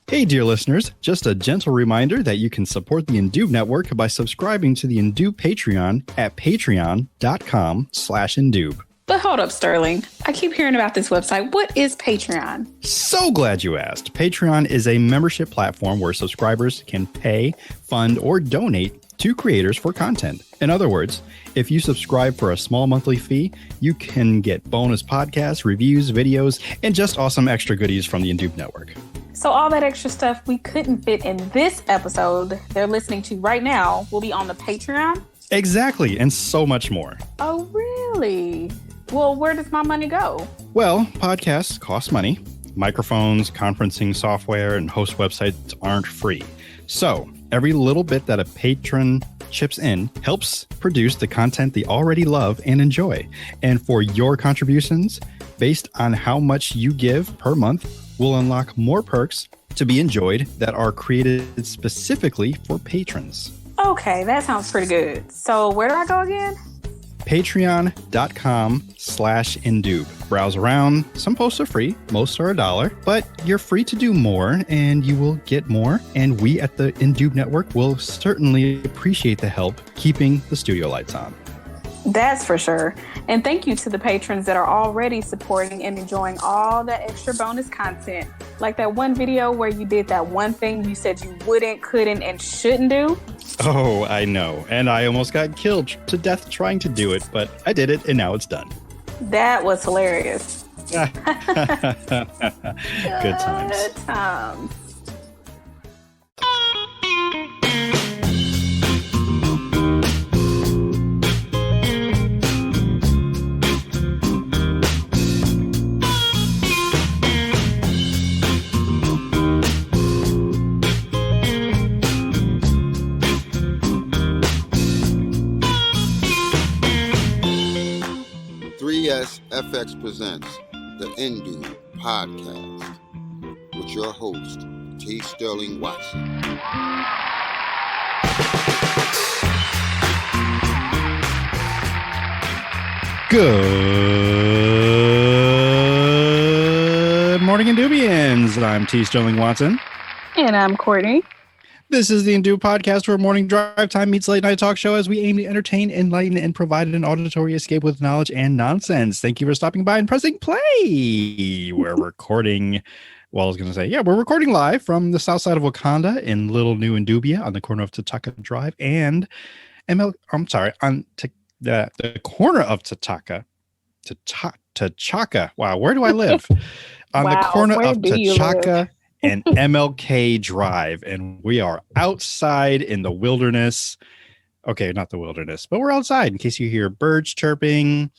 Hey, dear listeners, just a gentle reminder that you can support the Indube Network by subscribing to the Indube Patreon at patreon.com/Indube. But hold up, Sterling. I keep hearing about this website. What is Patreon? So glad you asked. Patreon is a membership platform where subscribers can pay, fund, or donate to creators for content. In other words, if you subscribe for a small monthly fee, you can get bonus podcasts, reviews, videos, and just awesome extra goodies from the Indube Network. So all that extra stuff we couldn't fit in this episode they're listening to right now will be on the Patreon? Exactly, and so much more. Oh, really? Well, where does my money go? Well, podcasts cost money. Microphones, conferencing software, and host websites aren't free. So every little bit that a patron chips in helps produce the content they already love and enjoy. And for your contributions, based on how much you give per month, we'll unlock more perks to be enjoyed that are created specifically for patrons. Okay, that sounds pretty good. So where do I go again? Patreon.com/Indube. Browse around. Some posts are free. Most are $1, but you're free to do more and you will get more. And we at the Indube Network will certainly appreciate the help keeping the studio lights on. That's for sure. And thank you to the patrons that are already supporting and enjoying all that extra bonus content. Like that one video where you did that one thing you said you wouldn't, couldn't, and shouldn't do. Oh, I know. And I almost got killed to death trying to do it, but I did it and now it's done. That was hilarious. Good times. Good times. FX presents the Indube Podcast with your host, T. Sterling Watson. Good morning, Indubians. I'm T. Sterling Watson. And I'm Courtney. This is the Indube Podcast, where morning drive time meets late night talk show as we aim to entertain, enlighten, and provide an auditory escape with knowledge and nonsense. Thank you for stopping by and pressing play. We're recording, well, I was going to say, we're recording live from the south side of Wakanda in Little New Indubia on the corner of Tataka Drive and on the corner of T'Chaka. Wow, where do I live? On the corner of T'Chaka and MLK Drive, and we are outside in the wilderness. Okay, not the wilderness, but we're outside in case you hear birds chirping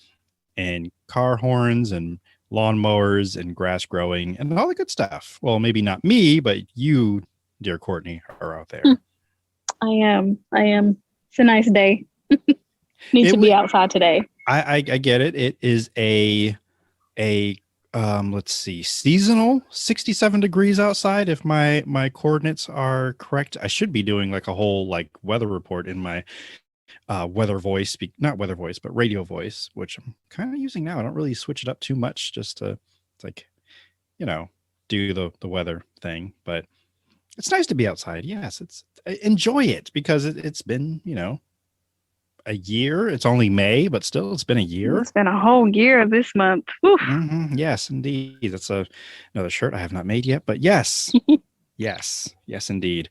and car horns and lawnmowers and grass growing and all the good stuff. Well, maybe not me, but you, dear Courtney, are out there. I am. It's a nice day. Need to be outside today. I get it. It is a let's see, seasonal 67 degrees outside. If my coordinates are correct, I should be doing like a whole like weather report in my weather voice, not weather voice, but radio voice, which I'm kind of using now. I don't really switch it up too much just to like, do the weather thing, but it's nice to be outside. Yes, enjoy it because it's been, a year. It's only May, but still, it's been a year. It's been a whole year this month. Mm-hmm. Yes, indeed. That's another shirt I have not made yet, but yes, yes, indeed.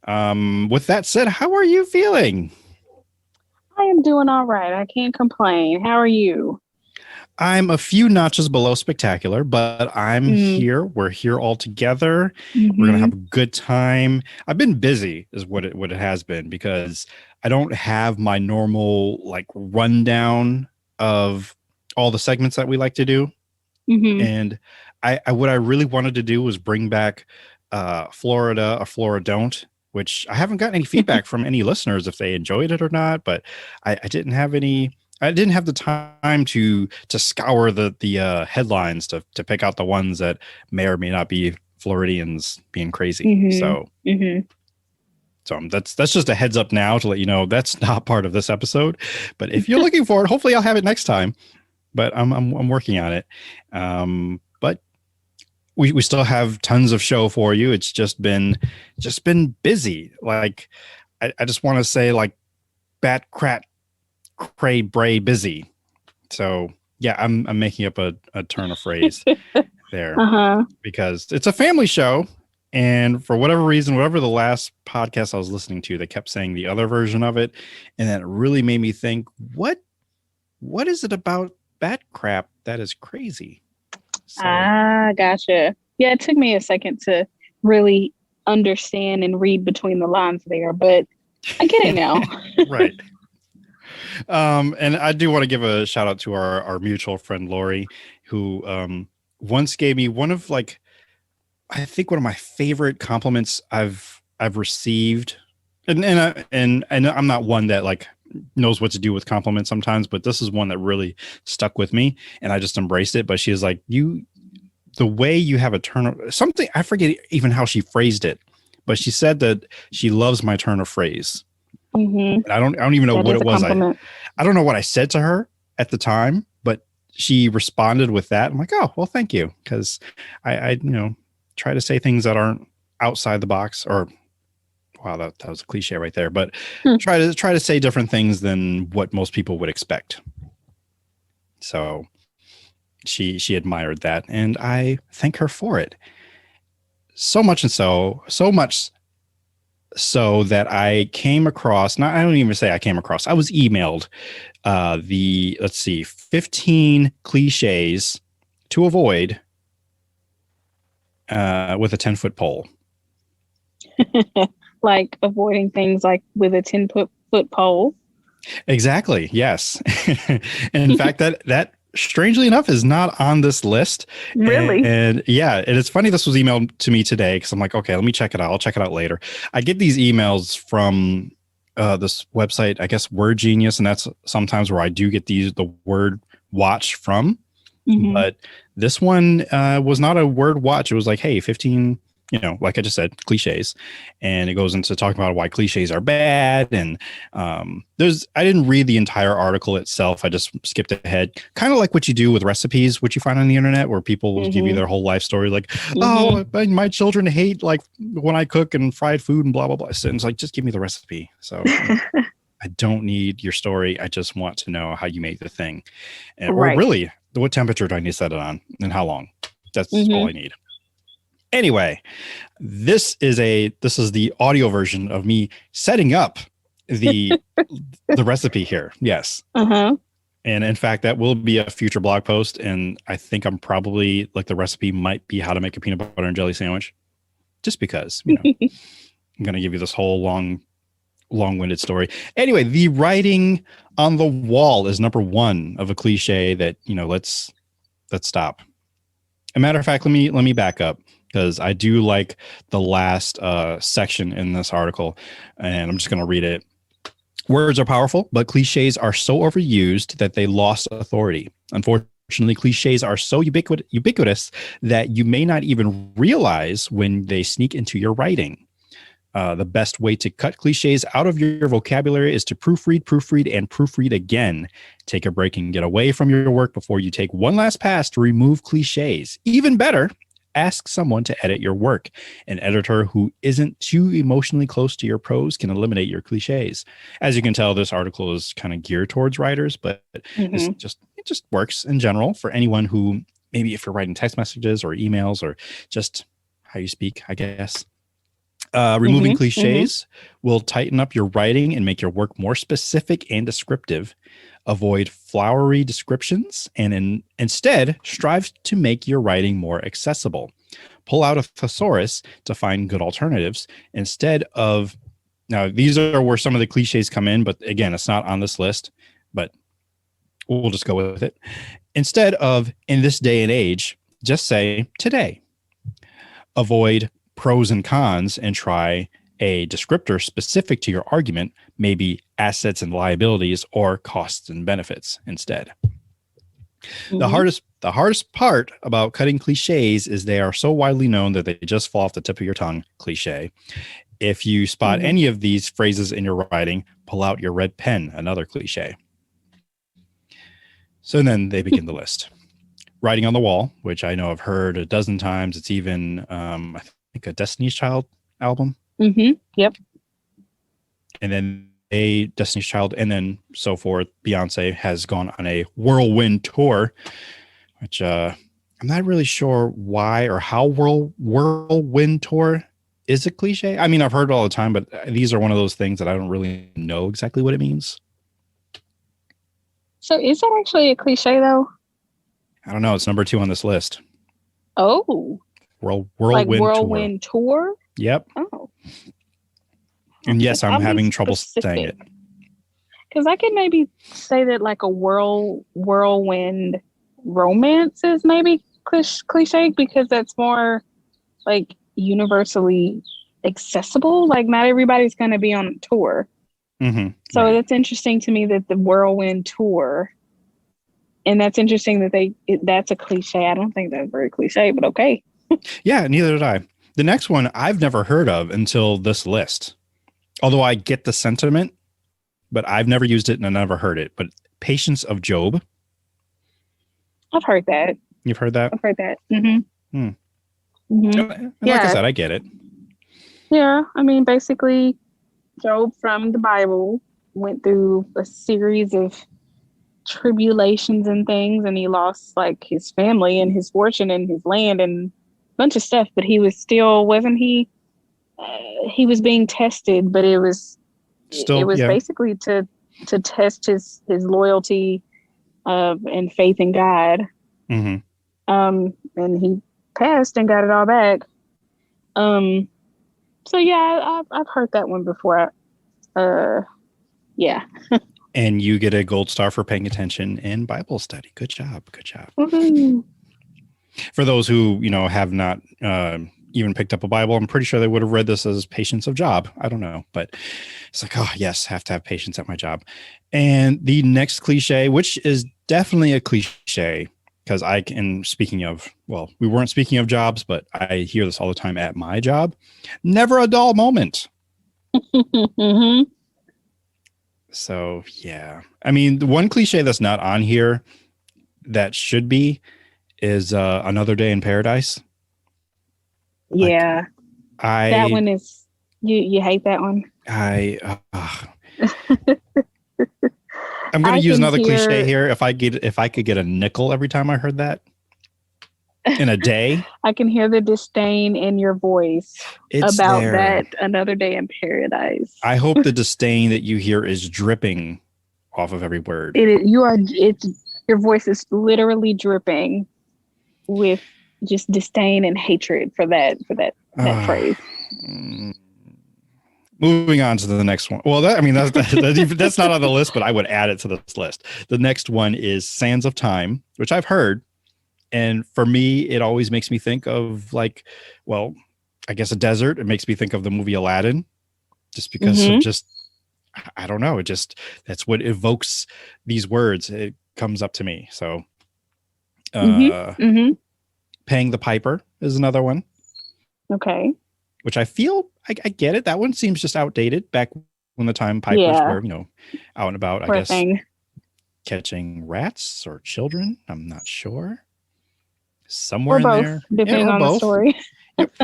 With that said, how are you feeling? I am doing all right. I can't complain. How are you? I'm a few notches below spectacular, but I'm here. We're here all together. Mm-hmm. We're going to have a good time. I've been busy is what it has been because I don't have my normal like rundown of all the segments that we like to do. Mm-hmm. And what I really wanted to do was bring back Florida or Florida Don't, which I haven't gotten any feedback from any listeners if they enjoyed it or not, but I didn't have any. I didn't have the time to scour the headlines to pick out the ones that may or may not be Floridians being crazy. Mm-hmm. So that's just a heads up now to let you know that's not part of this episode. But if you're looking for it, hopefully I'll have it next time. But I'm working on it. But we still have tons of show for you. It's just been busy. Like I just want to say like bat crat cray bray busy. So yeah, I'm making up a turn of phrase there because it's a family show. And for whatever reason, whatever the last podcast I was listening to, they kept saying the other version of it. And that really made me think, what is it about bat crap that is crazy? So, Gotcha. Yeah, it took me a second to really understand and read between the lines there, but I get it now. Right. And I do want to give a shout out to our mutual friend, Lori, who once gave me one of like, I think one of my favorite compliments I've received, and I'm not one that like knows what to do with compliments sometimes, but this is one that really stuck with me, and I just embraced it. But she was like, the way you have a turn of something, I forget even how she phrased it, but she said that she loves my turn of phrase. And I don't even know what it was. I don't know what I said to her at the time, but she responded with that. I'm like, oh, well, thank you. Cause I try to say things that aren't outside the box, or wow, that was a cliche right there, but try to say different things than what most people would expect. So she admired that, and I thank her for it. So much so that I came across, I don't even say I came across, I was emailed the 15 cliches to avoid with a 10-foot pole. Like avoiding things like with a 10-foot pole. Exactly. Yes. In fact, that strangely enough is not on this list. Really? And yeah, and it's funny this was emailed to me today because I'm like, okay, let me check it out. I'll check it out later. I get these emails from this website, I guess Word Genius, and that's sometimes where I do get the word watch from. But this one was not a word watch. It was like, hey, 15, like I just said, cliches. And it goes into talking about why cliches are bad. And I didn't read the entire article itself. I just skipped ahead. Kind of like what you do with recipes, which you find on the internet, where people will give you their whole life story. Like, oh, my children hate like when I cook and fried food and blah, blah, blah. So it's like, just give me the recipe. So I don't need your story. I just want to know how you make the thing. And, or really, what temperature do I need to set it on and how long? That's all I need. Anyway, this is the audio version of me setting up the recipe here. Yes. And in fact, that will be a future blog post. And I think I'm probably like the recipe might be how to make a peanut butter and jelly sandwich, just because, I'm going to give you this whole long-winded story. Anyway, the writing on the wall is number one of a cliche that, let's stop. As a matter of fact, let me back up, because I do like the last section in this article, and I'm just going to read it. Words are powerful, but cliches are so overused that they lost authority. Unfortunately, cliches are so ubiquitous that you may not even realize when they sneak into your writing. The best way to cut cliches out of your vocabulary is to proofread, and proofread again. Take a break and get away from your work before you take one last pass to remove cliches. Even better, ask someone to edit your work. An editor who isn't too emotionally close to your prose can eliminate your cliches. As you can tell, this article is kind of geared towards writers, but it just works in general for anyone who, maybe if you're writing text messages or emails or just how you speak, I guess. Removing cliches will tighten up your writing and make your work more specific and descriptive. Avoid flowery descriptions and instead strive to make your writing more accessible. Pull out a thesaurus to find good alternatives instead of, now these are where some of the cliches come in, but again, it's not on this list, but we'll just go with it. Instead of in this day and age, just say today. Avoid pros and cons and try a descriptor specific to your argument, maybe assets and liabilities or costs and benefits instead. The hardest part about cutting cliches is they are so widely known that they just fall off the tip of your tongue. Cliche. If you spot any of these phrases in your writing, pull out your red pen, another cliche. So then they begin the list. Writing on the Wall, which I know I've heard a dozen times. It's even, I think, a Destiny's Child album. Mm-hmm. Yep. And then a Destiny's Child, and then so forth. Beyonce has gone on a whirlwind tour, which I'm not really sure why or how whirlwind tour is a cliche. I mean, I've heard it all the time, but these are one of those things that I don't really know exactly what it means. So is that actually a cliche though? I don't know. It's number 2 on this list. Oh, Whirlwind, whirlwind tour? Yep. Oh. And yes, I'm having trouble saying it. Because I could maybe say that like a whirlwind romance is maybe cliche because that's more like universally accessible. Like not everybody's going to be on a tour. Mm-hmm. So right. That's interesting to me that the whirlwind tour, and that's interesting that that's a cliche. I don't think that's very cliche, but okay. Yeah, neither did I. The next one I've never heard of until this list. Although I get the sentiment, but I've never used it and I never heard it. But Patience of Job. I've heard that. You've heard that? I've heard that. Mm-hmm. Mm-hmm. Like I said, I get it. Yeah, I mean, basically, Job from the Bible went through a series of tribulations and things, and he lost like his family and his fortune and his land and a bunch of stuff, but he was still, wasn't he? He was being tested, but it was basically to test his loyalty and faith in God. Mm-hmm. And he passed and got it all back. So yeah, I've heard that one before. Yeah. And you get a gold star for paying attention in Bible study. Good job. Good job. Mm-hmm. For those who, have not even picked up a Bible, I'm pretty sure they would have read this as Patience of Job. I don't know, but it's like, oh yes, have to have patience at my job. And the next cliche, which is definitely a cliche, because we weren't speaking of jobs, but I hear this all the time at my job. Never a dull moment. Mm-hmm. So yeah, I mean, the one cliche that's not on here that should be is Another Day in Paradise. Yeah, that one is you hate that one. I'm going to use another cliche here. If I could get a nickel every time I heard that in a day, I can hear the disdain in your voice about that Another Day in Paradise. I hope the disdain that you hear is dripping off of every word. Your voice is literally dripping with just disdain and hatred for that phrase. Moving on to the next one. Well, that's not on the list, but I would add it to this list. The next one is Sands of Time, which I've heard. And for me, it always makes me think of I guess a desert. It makes me think of the movie Aladdin, just because of I don't know. That's what evokes these words. It comes up to me. So, Paying the Piper is another one. Okay. Which I feel I get it. That one seems just outdated back when the time pipers were, out and about, I guess, catching rats or children. I'm not sure. Somewhere or both, in there. Depending on the story.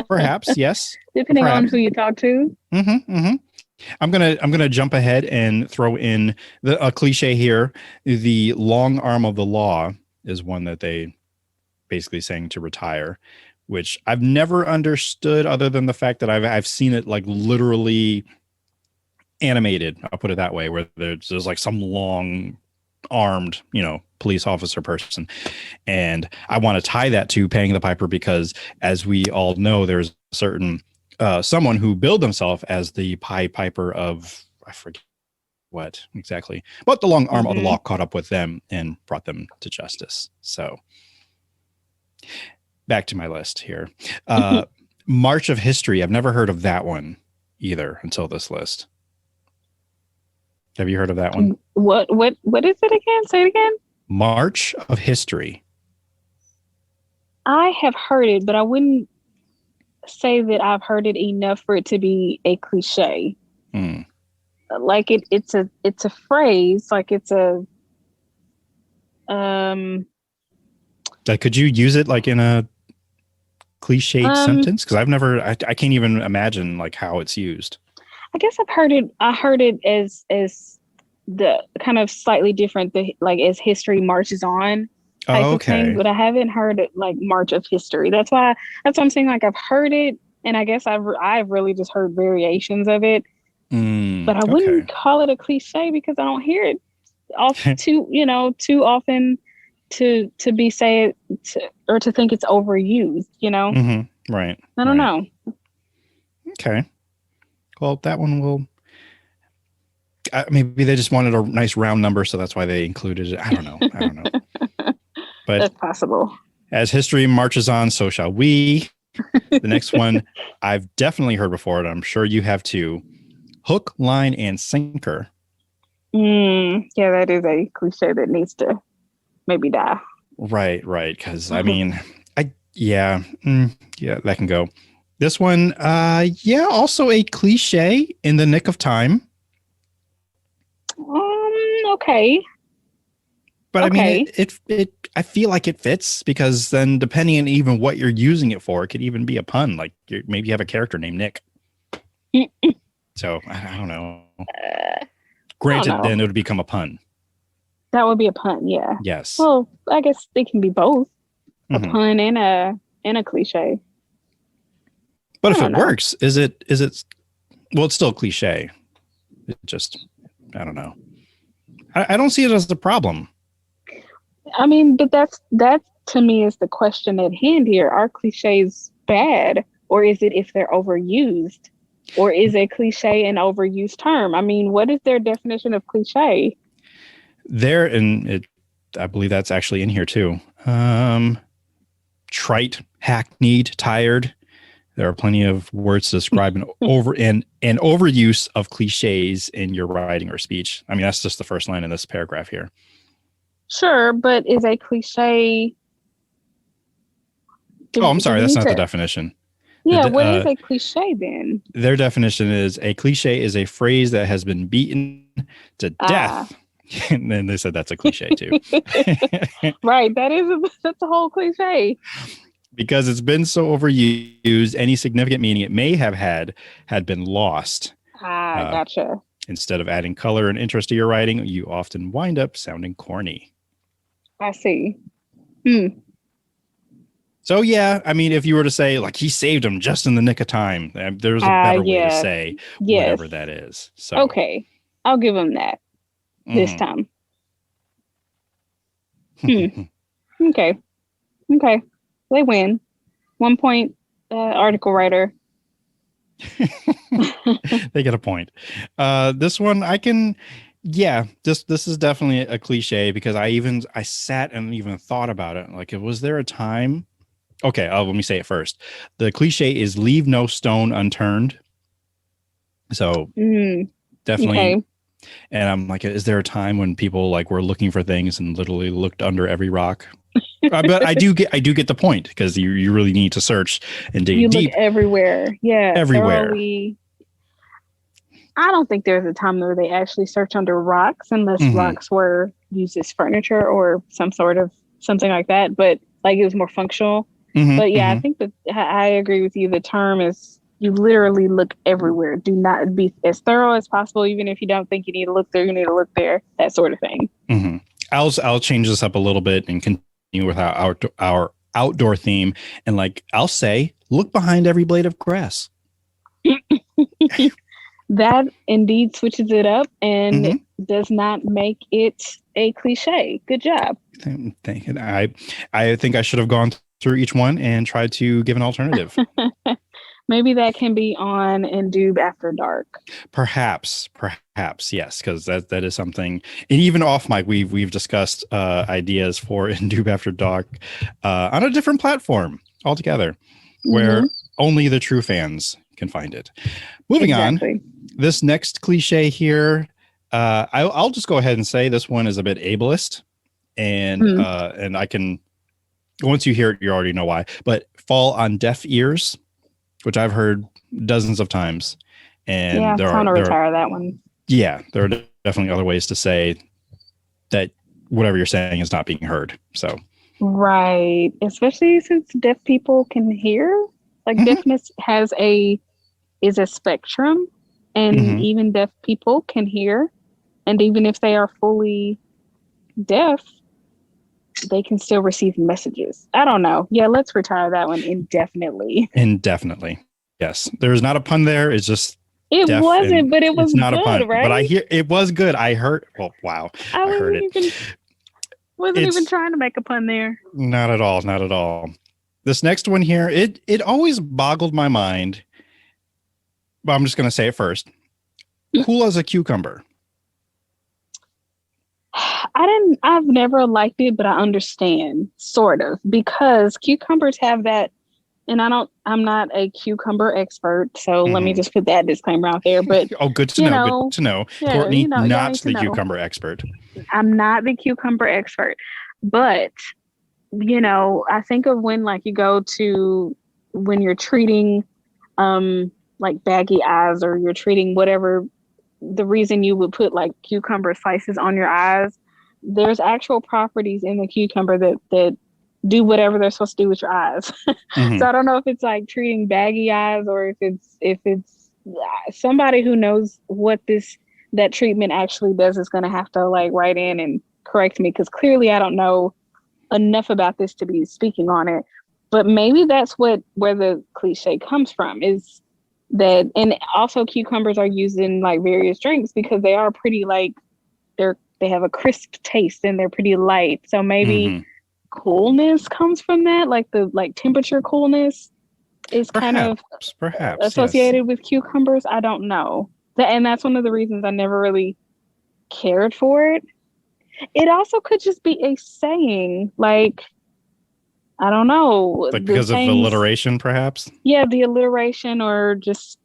Perhaps, yes. Depending on who you talk to. I'm gonna jump ahead and throw in a cliche here. The long arm of the law is one that they basically saying to retire, which I've never understood other than the fact that I've seen it like literally animated. I'll put it that way, where there's like some long armed, police officer person. And I want to tie that to Paying the Piper because, as we all know, there's a certain someone who billed himself as the Pied Piper of, I forget what exactly, but the long arm of the law caught up with them and brought them to justice. So back to my list here. March of History. I've never heard of that one either until this list. Have you heard of that one? What is it again? Say it again. March of History. I have heard it, but I wouldn't say that I've heard it enough for it to be a cliche. Like it's a phrase, like it's a doesn't Could you use it like in a cliched sentence? Because I can't even imagine like how it's used. I guess I've heard it. I heard it as the kind of slightly different, like as history marches on type of thing, but I haven't heard it like march of history. That's why I'm saying like I've heard it, and I guess I've really just heard variations of it. But I wouldn't call it a cliche because I don't hear it too often to be said or to think it's overused. Right. I don't know. Okay. Well, that one will. Maybe they just wanted a nice round number, so that's why they included it. I don't know. But that's possible. As history marches on, so shall we. The next one I've definitely heard before, and I'm sure you have too. Hook, line, and sinker. Yeah, that is a cliche that needs to maybe die. Right. Because I mean, that can go. This one, also a cliche in the nick of time. Okay. But I mean, I feel like it fits because then depending on even what you're using it for, it could even be a pun. Like maybe you have a character named Nick. So I don't know. Granted, then it would become a pun. That would be a pun, yeah. Yes. Well, I guess they can be both, a pun and a cliche. But if it works, is it? Well, it's still a cliche. It just, I don't know. I don't see it as a problem. I mean, but that to me is the question at hand here. Are cliches bad, or is it if they're overused, or is a cliche an overused term? I mean, what is their definition of cliche? I believe that's actually in here too. Trite, hackneyed, tired. There are plenty of words to describe an overuse of cliches in your writing or speech. I mean, that's just the first line in this paragraph here. Sure, but is a cliche... I'm sorry, that's not the definition. Yeah, what is a cliche then? Their definition is a cliche is a phrase that has been beaten to death. And then they said that's a cliche too. Right, that's a whole cliche. Because it's been so overused, any significant meaning it may have had been lost. Gotcha. Instead of adding color and interest to your writing, you often wind up sounding corny. I see. So, yeah, I mean, if you were to say, like, he saved him just in the nick of time, there's a better way to say whatever that is. So okay, I'll give him that this time. Okay. They win. 1 point, article writer. They get a point. This one this is definitely a cliche because I sat and even thought about it. Like, was there a time? Okay, let me say it first. The cliche is leave no stone unturned. So definitely. Okay. And I'm like, is there a time when people like were looking for things and literally looked under every rock? But I do get the point because you really need to search and dig deep. Look everywhere. Yeah. Everywhere. Thoroughly. I don't think there's a time where they actually search under rocks unless rocks were used as furniture or something like that. But like it was more functional. But yeah, I think that I agree with you. The term is you literally look everywhere. Do not be as thorough as possible. Even if you don't think you need to look there, you need to look there. That sort of thing. I'll change this up a little bit and continue with our outdoor theme. And like I'll say, look behind every blade of grass. That indeed switches it up and does not make it a cliche. Good job. Thank you. I think I should have gone through each one and tried to give an alternative. Maybe that can be on Endoob After Dark. Perhaps, yes, because that is something. And even off mic, we've discussed ideas for Endoob After Dark on a different platform altogether, where only the true fans can find it. Moving on, this next cliche here, I'll just go ahead and say this one is a bit ableist, and I can. Once you hear it, you already know why. But fall on deaf ears, which I've heard dozens of times. And yeah, time to retire that one. Yeah, there are definitely other ways to say that whatever you're saying is not being heard. So Right. Especially since deaf people can hear. Like Hmm. deafness is a spectrum, and Hmm. even deaf people can hear. And even if they are fully deaf, they can still receive messages. I don't know. Yeah, let's retire that one indefinitely. Indefinitely. Yes. There's not a pun there. It's just It deaf, and wasn't, but it was it's not a good, pun. But I right? hear it was good. I heard. Well, wow. I I heard wasn't it. even It's trying to make a pun there. not at all. Not at all. This next one here, it always boggled my mind. But I'm just gonna say it first. Cool as a cucumber. I've never liked it, but I understand sort of because cucumbers have that, and I'm not a cucumber expert, so let me Mhm. just put that disclaimer out there. But Oh, good to you know. Good know, to know. yeah, Courtney, y'all not need to the know. cucumber expert. I'm not the cucumber expert, but I think of when like you go to when you're treating like baggy eyes, or you're treating whatever the reason you would put like cucumber slices on your eyes. There's actual properties in the cucumber that do whatever they're supposed to do with your eyes. So Mhm. I don't know if it's like treating baggy eyes, or if it's somebody who knows what this that treatment actually does is going to have to like write in and correct me, because clearly I don't know enough about this to be speaking on it. But maybe that's where the cliche comes from, is that. And also cucumbers are used in like various drinks because they are pretty like they have a crisp taste and they're pretty light. So maybe Mhm. coolness comes from that, like the like temperature coolness is kind of Perhaps, yes. associated with cucumbers. I don't know. And that's one of the reasons I never really cared for it. It also could just be a saying, like, I don't know, Like the because of sayings, alliteration, perhaps, yeah, the alliteration, or just,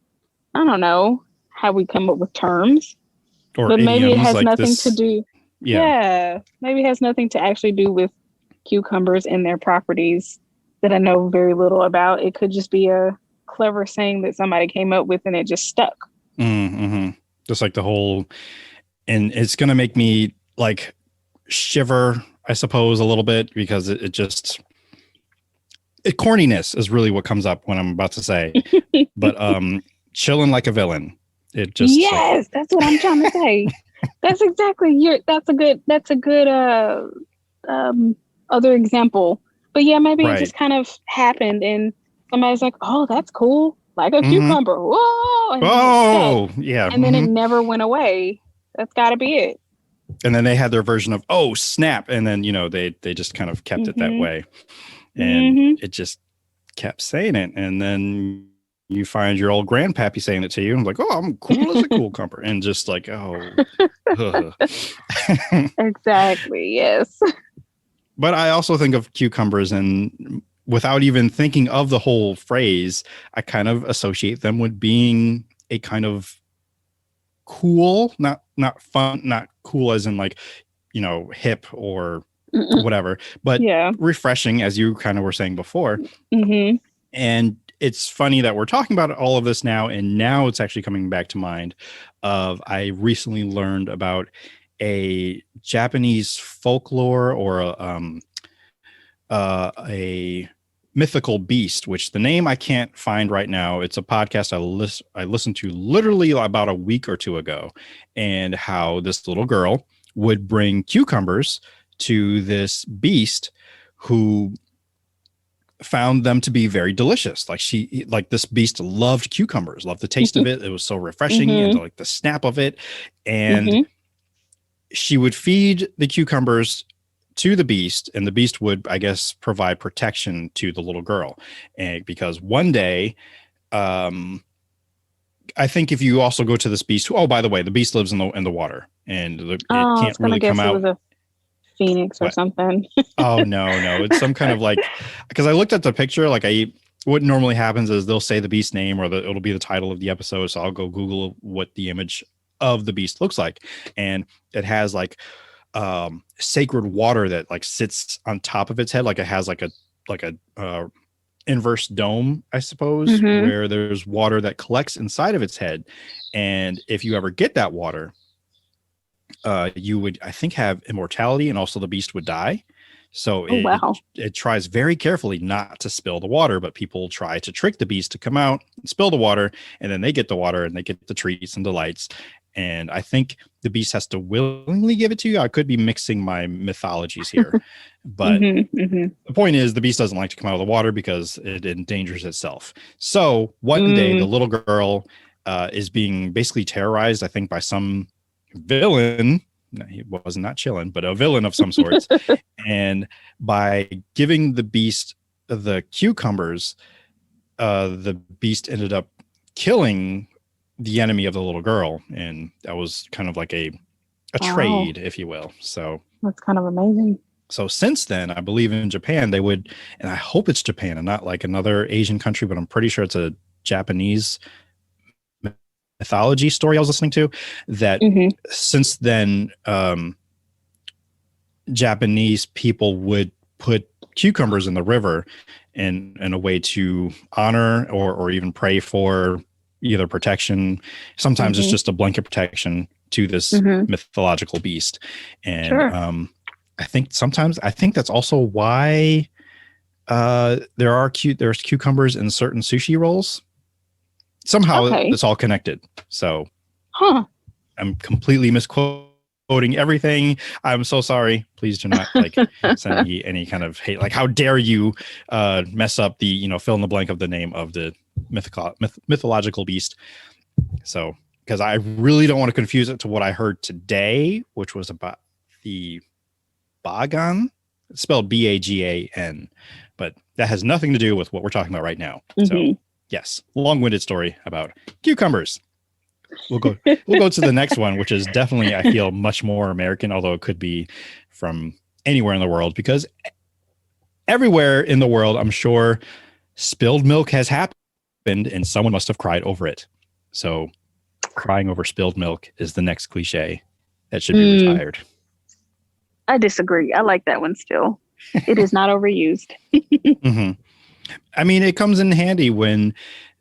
I don't know how we come up with terms, or but maybe it idioms has like nothing to this. do, Yeah. yeah, maybe it has nothing to actually do with cucumbers and their properties that I know very little about. It could just be a clever saying that somebody came up with and it just stuck. Mm-hmm. Just like the whole, and it's gonna make me like shiver, I suppose, a little bit because it just corniness is really what comes up when I'm about to say. But chilling like a villain. It just like Yes, that's what I'm trying to say. That's exactly that's a good um other example. But yeah, maybe it right. just kind of happened and somebody's like, "Oh, that's cool. Like a Mm-hmm. cucumber." Whoa, and then it stuck. Oh yeah. And then it Mm-hmm. never went away. That's got to be it. And then they had their version of oh snap, and then they just kind of kept it that Mhm. way, and Mhm. it just kept saying it, and then you find your old grandpappy saying it to you, and like, oh, I'm cool as a cool cumper, and just like, oh. Exactly. Yes. But I also think of cucumbers, and without even thinking of the whole phrase, I kind of associate them with being a kind of cool, not fun, not cool as in like, hip or whatever, but Yeah. refreshing, as you kind of were saying before. Mhm. And it's funny that we're talking about all of this now, and now it's actually coming back to mind of I recently learned about a Japanese folklore or a mythical beast, which the name I can't find right now. It's a podcast I listened to literally about a week or two ago, and how this little girl would bring cucumbers to this beast who found them to be very delicious. Like this beast loved cucumbers, loved the taste of it. It was so refreshing and Mhm. like the snap of it. And Mhm. she would feed the cucumbers to the beast, and the beast would, I guess, provide protection to the little girl. And because one day, um, I think if you also go to this beast, oh, by the way, the beast lives in the water, and it Oh, I can't was gonna really come guess it was out. a phoenix or What? something. Oh no, it's some kind of like, because I looked at the picture, like what normally happens is they'll say the beast name or it'll be the title of the episode. So I'll go Google what the image of the beast looks like, and it has like sacred water that like sits on top of its head, like it has like a inverse dome, I suppose, Mhm. where there's water that collects inside of its head, and if you ever get that water, you would, I think, have immortality, and also the beast would die. So Oh, wow. it tries very carefully not to spill the water, but people try to trick the beast to come out and spill the water, and then they get the water and they get the treats and delights. And I think the beast has to willingly give it to you. I could be mixing my mythologies here, but the point is the beast doesn't like to come out of the water because it endangers itself. So one day the little girl is being basically terrorized, I think, by some villain. No, he was not chilling, but a villain of some sorts. And by giving the beast the cucumbers, the beast ended up killing the enemy of the little girl. And that was kind of like a trade, if you will. So that's kind of amazing. So since then, I believe in Japan, they would, and I hope it's Japan and not like another Asian country, but I'm pretty sure it's a Japanese mythology story I was listening to, that since then, Japanese people would put cucumbers in the river in a way to honor or even pray for either protection. Sometimes it's just a blanket protection to this mythological beast. And I think that's also why there's cucumbers in certain sushi rolls. Somehow it's all connected. So I'm completely misquoting everything. I'm so sorry. Please do not send me any kind of hate. Like, how dare you mess up the, fill in the blank of the name of the mythological beast. So, because I really don't want to confuse it to what I heard today, which was about the Bagan. It's spelled Bagan, but that has nothing to do with what we're talking about right now. So yes, long-winded story about cucumbers. We'll go to the next one, which is definitely, I feel, much more American, although it could be from anywhere in the world, because everywhere in the world, I'm sure, spilled milk has happened and someone must have cried over it. So crying over spilled milk is the next cliche that should be retired. I disagree. I like that one still. It is not overused. I mean, it comes in handy when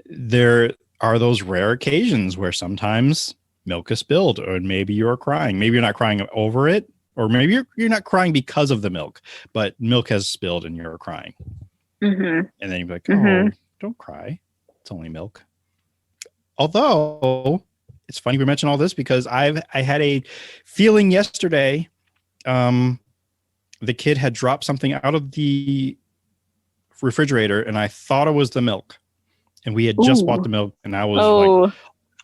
there are those rare occasions where sometimes milk is spilled, or maybe you're crying. Maybe you're not crying over it, or maybe you're not crying because of the milk, but milk has spilled and you're crying. And then you're like, oh, don't cry. It's only milk. Although it's funny we mention all this because I had a feeling yesterday. The kid had dropped something out of the refrigerator and I thought it was the milk, and we had just bought the milk, and I was like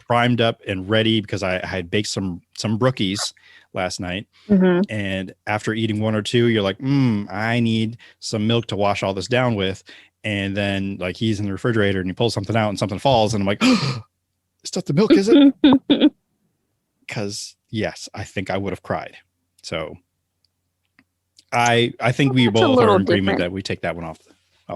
primed up and ready because I had baked some brookies last night. And after eating one or two, you're like, I need some milk to wash all this down with. And then like he's in the refrigerator and he pulls something out and something falls, and I'm like, is that the milk, is it? Because yes, I think I would have cried. So I think we both are in agreement that we take that one off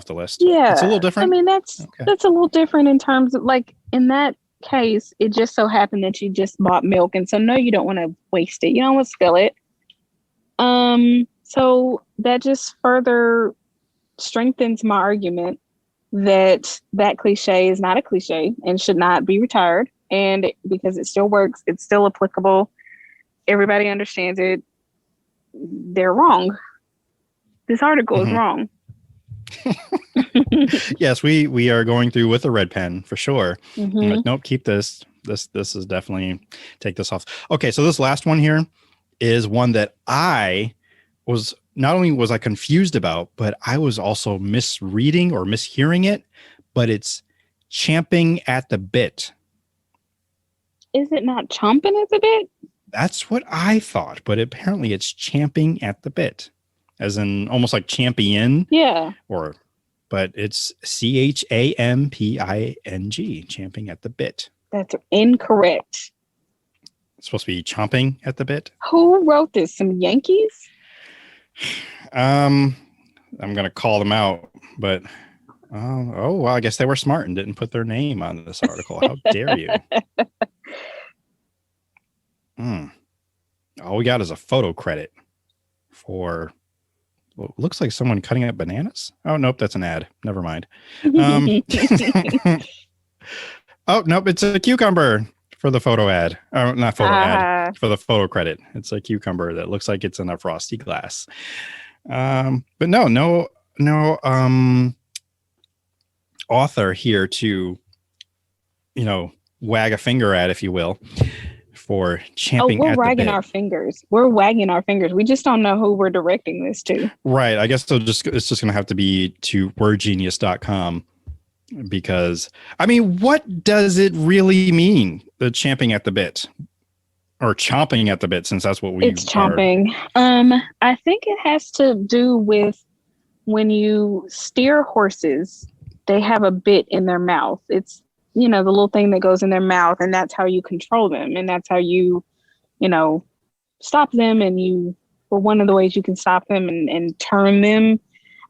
the list. Yeah, it's a little different. I mean, that's a little different in terms of, like, in that case, it just so happened that you just bought milk, and so no, you don't want to waste it. You don't want to spill it. So that just further strengthens my argument that cliche is not a cliche and should not be retired. And because it still works, it's still applicable. Everybody understands it. They're wrong. This article is wrong. Yes, we are going through with a red pen for sure. Like, nope, keep this. This is definitely, take this off. Okay, so this last one here is one that I was, not only was I confused about, but I was also misreading or mishearing it. But it's champing at the bit. Is it not chomping at the bit? That's what I thought, but apparently it's champing at the bit, as in almost like champion. Yeah. But it's CHAMPING, champing at the bit. That's incorrect. It's supposed to be chomping at the bit. Who wrote this? Some Yankees? I'm gonna call them out, but well, I guess they were smart and didn't put their name on this article. How dare you? All we got is a photo credit for what looks like someone cutting up bananas. Oh, nope, that's an ad. Never mind. Oh, nope, it's a cucumber for the photo ad. Oh, not photo ad, for the photo credit. It's a cucumber that looks like it's in a frosty glass. But no author here to, wag a finger at, if you will, for champing we're at the wagging bit. our fingers. We're wagging our fingers. We just don't know who we're directing this to. Right. I guess it's just going to have to be to wordgenius.com, because, I mean, what does it really mean, the champing at the bit? Or chomping at the bit, since that's what it's chomping. I think it has to do with when you steer horses, they have a bit in their mouth. It's, the little thing that goes in their mouth, and that's how you control them. And that's how you, stop them. And one of the ways you can stop them and turn them.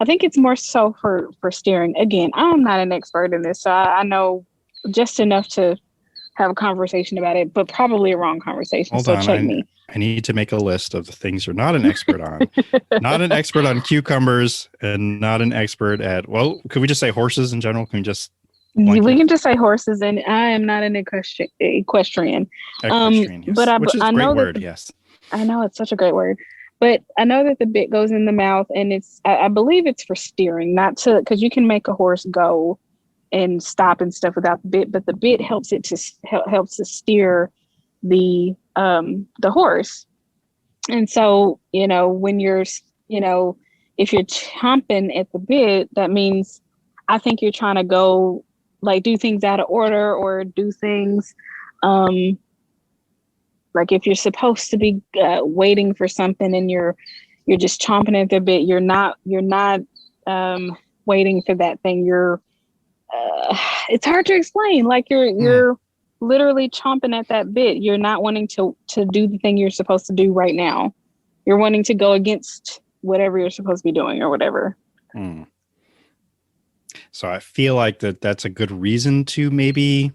I think it's more so for steering. Again, I'm not an expert in this, so I know just enough to have a conversation about it, but probably a wrong conversation. Hold so on, check me. I need to make a list of the things you're not an expert on. Not an expert on cucumbers, and not an expert at, well, could we just say horses in general? Can we just we can just say horses, and I am not an equestrian. Equestrian, yes. But Which is a great word, yes. I know it's such a great word. But I know that the bit goes in the mouth, and I believe it's for steering, not to, because you can make a horse go and stop and stuff without the bit, but the bit helps it to helps to steer the horse. And so, when you're, if you're chomping at the bit, that means I think you're trying to go, like, do things out of order, or do things, like if you're supposed to be waiting for something and you're just chomping at the bit, you're not waiting for that thing. It's hard to explain. Like you're literally chomping at that bit. You're not wanting to do the thing you're supposed to do right now. You're wanting to go against whatever you're supposed to be doing or whatever. So I feel like that's a good reason to maybe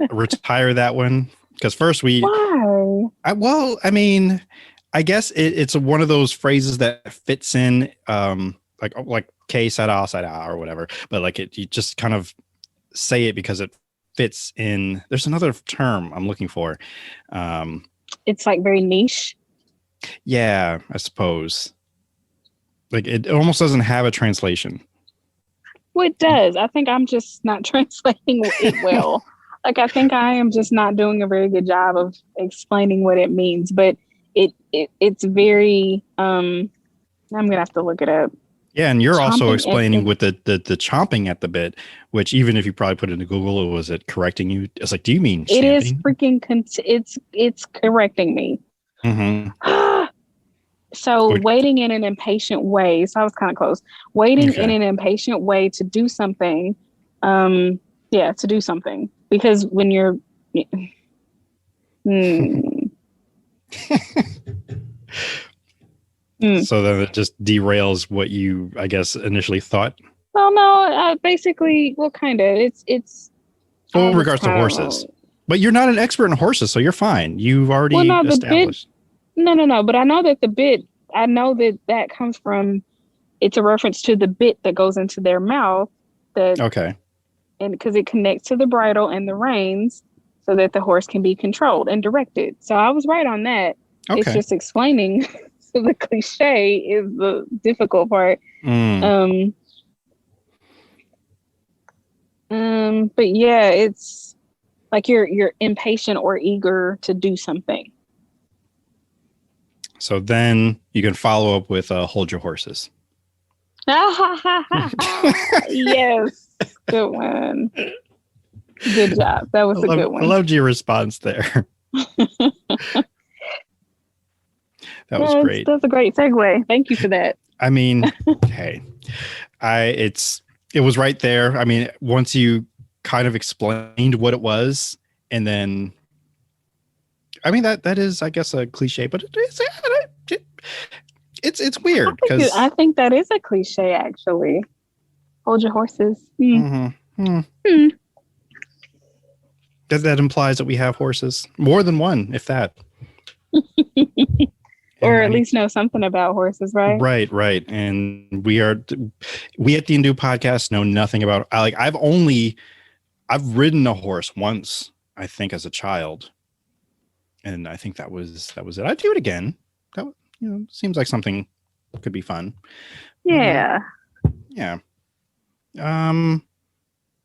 retire that one. Because first Why? I guess it's one of those phrases that fits in, like K side out or whatever, but like you just kind of say it because it fits in. There's another term I'm looking for. It's like very niche. Yeah, I suppose. Like it almost doesn't have a translation. Well, it does. I think I'm just not translating it well. Like I think I am just not doing a very good job of explaining what it means. But it's very. I'm gonna have to look it up. Yeah, and you're also explaining with the chomping at the bit, which even if you probably put it into Google, was it correcting you? It's like, do you mean it is freaking? It's correcting me. Mm-hmm. So waiting in an impatient way. So I was kind of close. Waiting in an impatient way to do something. To do something, because when you're. So then it just derails what you, I guess, initially thought. Well, no, basically, well, kind of. It's. Well, in regards to horses, but you're not an expert in horses, so you're fine. You've already established. No. But I know that the bit. I know that comes from. It's a reference to the bit that goes into their mouth. Okay. And because it connects to the bridle and the reins, so that the horse can be controlled and directed. So I was right on that. Okay. It's just explaining. So the cliche is the difficult part. But yeah, it's like you're impatient or eager to do something. So then you can follow up with hold your horses. Yes, good one. Good job. That was a good one. I loved your response there. That was great. That's a great segue. Thank you for that. I mean, hey, it was right there. I mean, once you kind of explained what it was, and then, I mean, that is, I guess, a cliche, but it's weird because I think that is a cliche, actually. Hold your horses. That implies that we have horses, more than one, if that. Or at least know something about horses, right? Right. And we at the Undo podcast know nothing about. I've ridden a horse once, I think, as a child, and I think that was it. I'd do it again. That seems like something could be fun. Yeah. Yeah.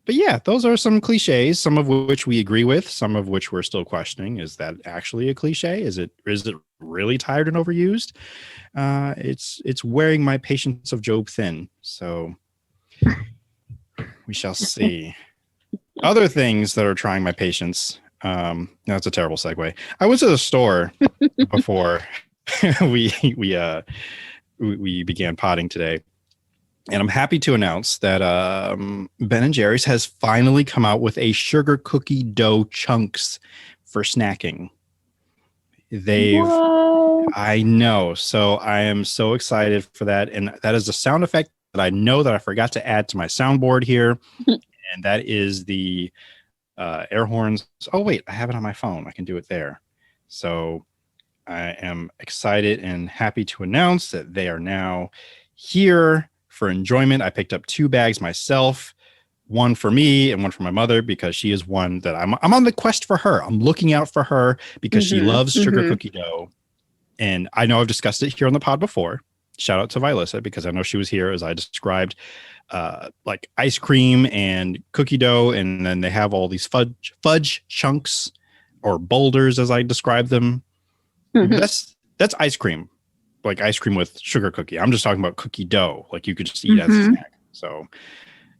But yeah, those are some cliches, some of which we agree with, some of which we're still questioning. Is that actually a cliche? Is it really tired and overused? It's wearing my patience of Job thin. So we shall see. Other things that are trying my patience. That's a terrible segue. I went to the store before we began potting today. And I'm happy to announce that Ben & Jerry's has finally come out with a sugar cookie dough chunks for snacking. I know. So I am so excited for that. And that is a sound effect that I know that I forgot to add to my soundboard here. And that is the air horns. Oh, wait, I have it on my phone. I can do it there. So I am excited and happy to announce that they are now here for enjoyment. I picked up 2 bags myself, one for me and one for my mother, because she is one that I'm on the quest for her. I'm looking out for her because she loves sugar cookie dough. And I know I've discussed it here on the pod before. Shout out to Vilissa, because I know she was here as I described like ice cream and cookie dough. And then they have all these fudge chunks or boulders, as I describe them. That's ice cream. Like ice cream with sugar cookie. I'm just talking about cookie dough. Like you could just eat as a snack. So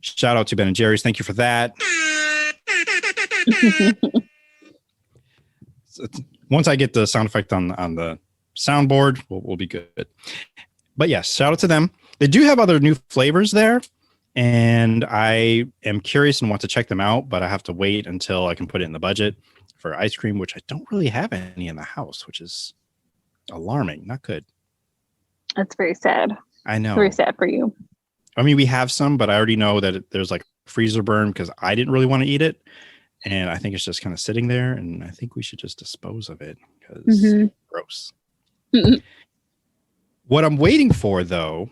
shout out to Ben & Jerry's. Thank you for that. So once I get the sound effect on the soundboard, we'll be good. But yes, shout out to them. They do have other new flavors there. And I am curious and want to check them out, but I have to wait until I can put it in the budget for ice cream, which I don't really have any in the house, which is alarming. Not good. That's very sad. I know. Very sad for you. I mean, we have some, but I already know that there's like freezer burn because I didn't really want to eat it. And I think it's just kind of sitting there. And I think we should just dispose of it because gross. What I'm waiting for, though,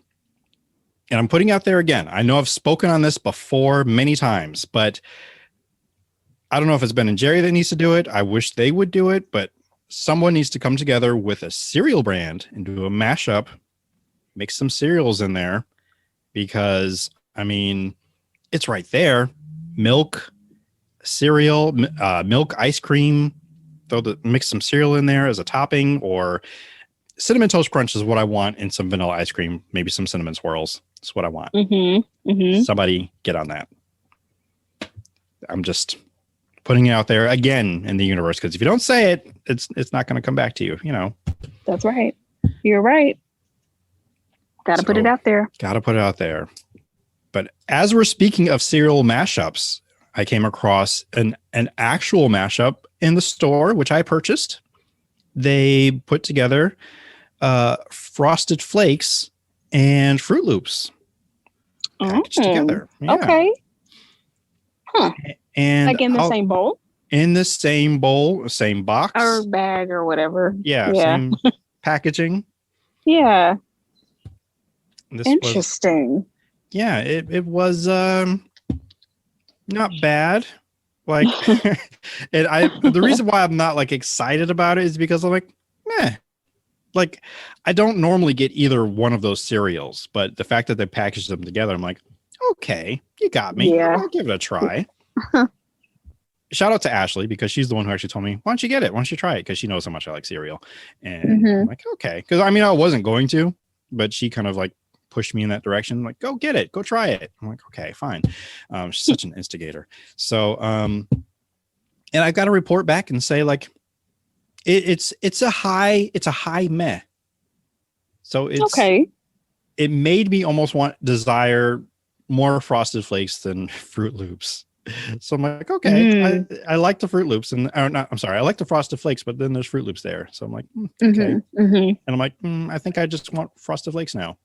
and I'm putting out there again, I know I've spoken on this before many times, but I don't know if it's Ben & Jerry that needs to do it. I wish they would do it, but someone needs to come together with a cereal brand and do a mashup, mix some cereals in there, because, I mean, it's right there. Milk, cereal, milk, ice cream, mix some cereal in there as a topping, or Cinnamon Toast Crunch is what I want, and some vanilla ice cream, maybe some cinnamon swirls. That's what I want. Somebody get on that. I'm just putting it out there again in the universe, because if you don't say it, it's not going to come back to you, you know. That's right. You're right. Got to put it out there. Got to put it out there. But as we're speaking of cereal mashups, I came across an actual mashup in the store, which I purchased. They put together Frosted Flakes and Fruit Loops packaged together. Yeah. Okay. Huh. And like in the same bowl? In the same bowl, same box. Or bag or whatever. Yeah. Same packaging. Yeah. Interesting. It was not bad. Like, the reason why I'm not like excited about it is because I'm like, meh. Like, I don't normally get either one of those cereals, but the fact that they packaged them together, I'm like, okay, you got me. Yeah. I'll give it a try. Shout out to Ashley, because she's the one who actually told me, why don't you get it? Why don't you try it? Because she knows how much I like cereal. And I'm like, okay. Because I mean, I wasn't going to, but she kind of like pushed me in that direction. Like, go get it. Go try it. I'm like, okay, fine. She's such an instigator. So, and I've got to report back and say, like, it's a high meh. So it's okay. It made me almost desire more Frosted Flakes than Fruit Loops. So I'm like, okay, I like the Fruit Loops, I like the Frosted Flakes, but then there's Fruit Loops there. So I'm like, okay. And I'm like, I think I just want Frosted Flakes now.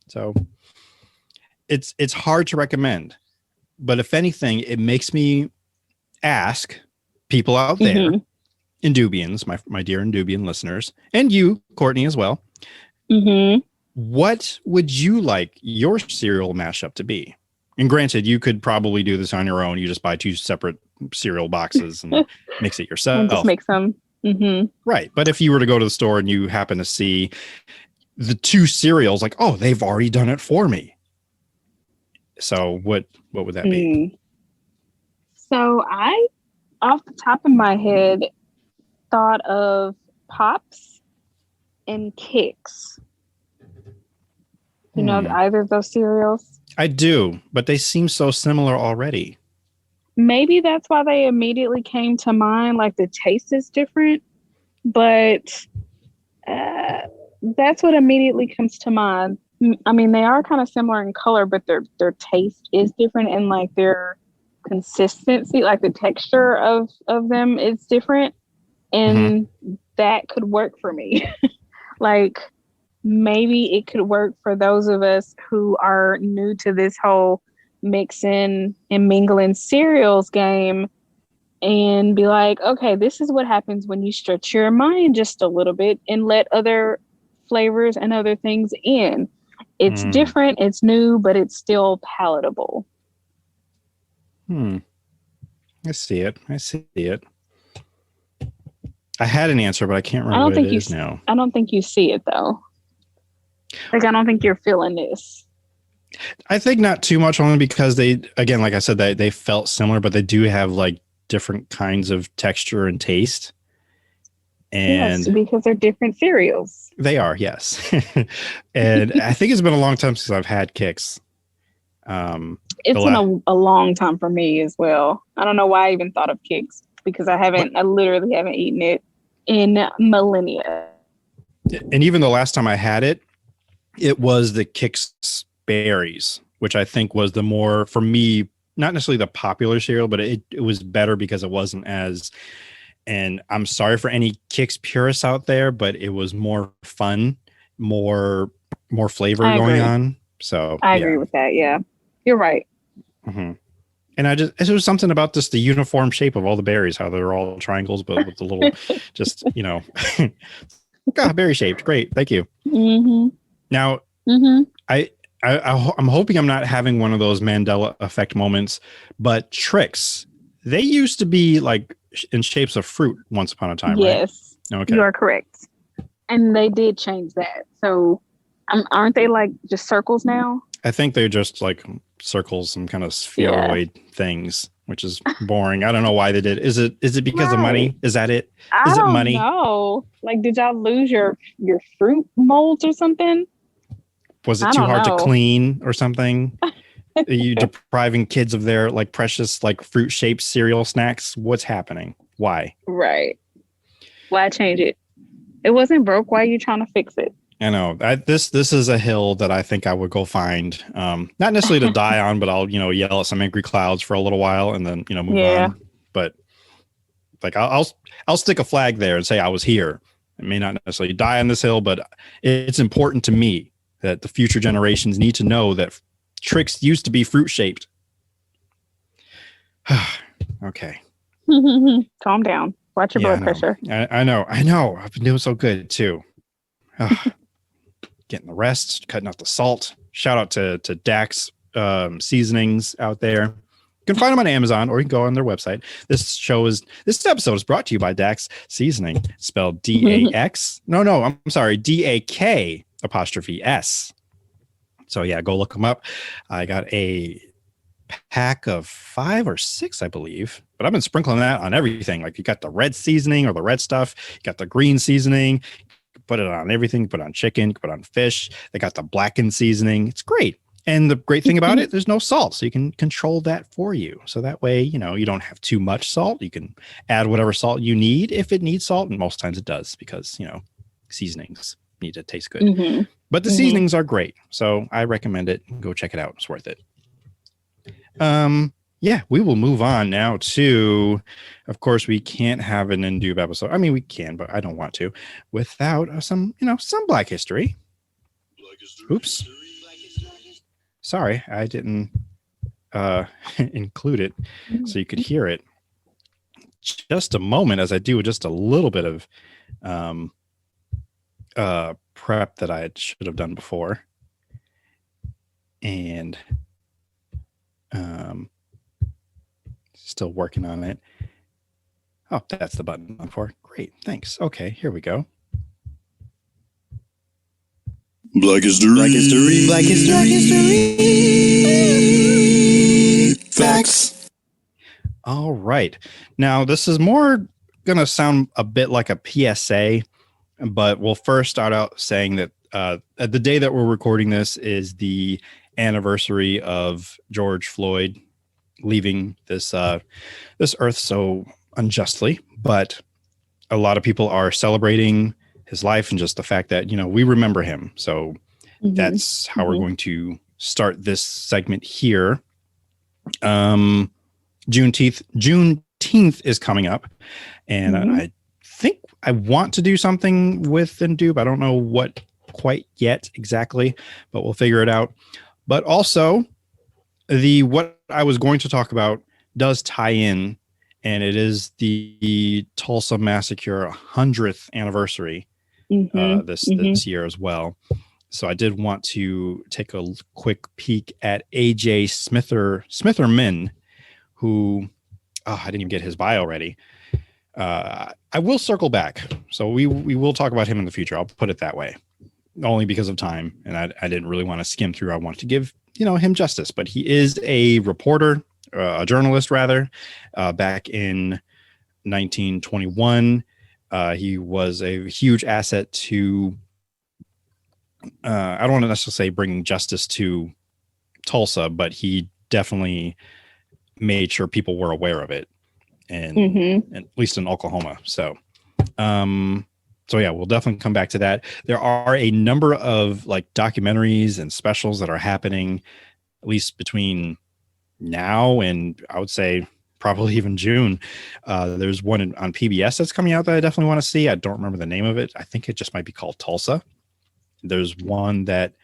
So it's hard to recommend, but if anything, it makes me ask people out there, Indubians, my dear Indubian listeners, and you, Courtney, as well. What would you like your cereal mashup to be? And granted, you could probably do this on your own. You just buy 2 separate cereal boxes and mix it yourself. And just make some. Right. But if you were to go to the store and you happen to see the two cereals, like, oh, they've already done it for me. So what would that be? So I, off the top of my head, thought of Pops and Kicks. You know either of those cereals? I do, but they seem so similar already. Maybe that's why they immediately came to mind. Like the taste is different, but that's what immediately comes to mind. I mean, they are kind of similar in color, but their taste is different, and like their consistency, like the texture of them is different, and that could work for me. Like maybe it could work for those of us who are new to this whole mixing and mingling cereals game, and be like, okay, this is what happens when you stretch your mind just a little bit and let other flavors and other things in. It's different, it's new, but it's still palatable. I see it. I had an answer, but I can't remember what it is now. I don't think you see it though. Like, I don't think you're feeling this. I think not too much, only because they, again, like I said, they felt similar, but they do have like different kinds of texture and taste. And yes, because they're different cereals. They are, yes. And I think it's been a long time since I've had Kicks. It's been a long time for me as well. I don't know why I even thought of Kicks, because I literally haven't eaten it in millennia. And even the last time I had it, it was the Kicks berries, which I think was the more, for me, not necessarily the popular cereal, but it was better because it wasn't as, and I'm sorry for any Kicks purists out there, but it was more fun, more flavor going on. So I agree with that. Yeah, you're right. And it was something about this, the uniform shape of all the berries, how they're all triangles, but with the little, just, berry shaped. Great. Thank you. Now, I'm hoping I'm not having one of those Mandela effect moments, but Trix, they used to be like in shapes of fruit once upon a time, right? Yes. Okay. You are correct. And they did change that. So aren't they like just circles now? I think they're just like circles, some kind of spheroid things, which is boring. I don't know why they did. Is it because of money? Is that it? Is it money? No. Like, did y'all lose your fruit molds or something? Was it too hard to clean or something? Are you depriving kids of their like precious like fruit shaped cereal snacks? What's happening? Why? Right. Why change it? It wasn't broke. Why are you trying to fix it? I know. This is a hill that I think I would go find. Not necessarily to die on, but I'll yell at some angry clouds for a little while and then move on. But like I'll stick a flag there and say I was here. I may not necessarily die on this hill, but it's important to me that the future generations need to know that Trix used to be fruit shaped. Okay. Calm down. Watch your blood pressure. I know. I've been doing so good too. Getting the rest, cutting out the salt. Shout out to Dax seasonings out there. You can find them on Amazon or you can go on their website. This episode is brought to you by Dax Seasoning, spelled D-A-X. No, I'm sorry, D-A-K''S. So yeah, go look them up. I got a pack of 5 or 6, I believe, but I've been sprinkling that on everything. Like you got the red seasoning or the red stuff, you got the green seasoning, put it on everything, put it on chicken, put it on fish. They got the blackened seasoning. It's great. And the great thing about it, there's no salt. So you can control that for you. So that way, you don't have too much salt. You can add whatever salt you need if it needs salt. And most times it does because, seasonings need to taste good. But the seasonings are great. So I recommend it. Go check it out. It's worth it. Yeah, we will move on now to, of course, we can't have an Indube episode. I mean, we can, but I don't want to, without some Black history. Oops. Sorry, I didn't include it so you could hear it. Just a moment as I do just a little bit of prep that I should have done before. And still working on it. Oh, that's the button I'm for. Great, thanks. Okay, here we go. Black History. Black History. Black History. Black History. Facts. All right. Now, this is more going to sound a bit like a PSA, but we'll first start out saying that the day that we're recording this is the anniversary of George Floyd leaving this earth so unjustly. But a lot of people are celebrating his life and just the fact that, we remember him. So that's how we're going to start this segment here. Juneteenth is coming up, and I think I want to do something with Indube. I don't know what quite yet exactly, but we'll figure it out. But also, what I was going to talk about does tie in, and it is the Tulsa Massacre 100th anniversary this year as well. So I did want to take a quick peek at AJ Smitherman, who I didn't even get his bio ready. I will circle back, so we will talk about him in the future. I'll put it that way, only because of time, and I didn't really want to skim through. I wanted to give him justice, but he is a reporter, a journalist rather. Back in 1921, he was a huge asset to. I don't want to necessarily say bringing justice to Tulsa, but he definitely made sure people were aware of it, and at least in Oklahoma. So yeah, we'll definitely come back to that. There are a number of documentaries and specials that are happening, at least between now and I would say probably even June. There's one on PBS that's coming out that I definitely want to see. I don't remember the name of it. I think it just might be called Tulsa. There's one that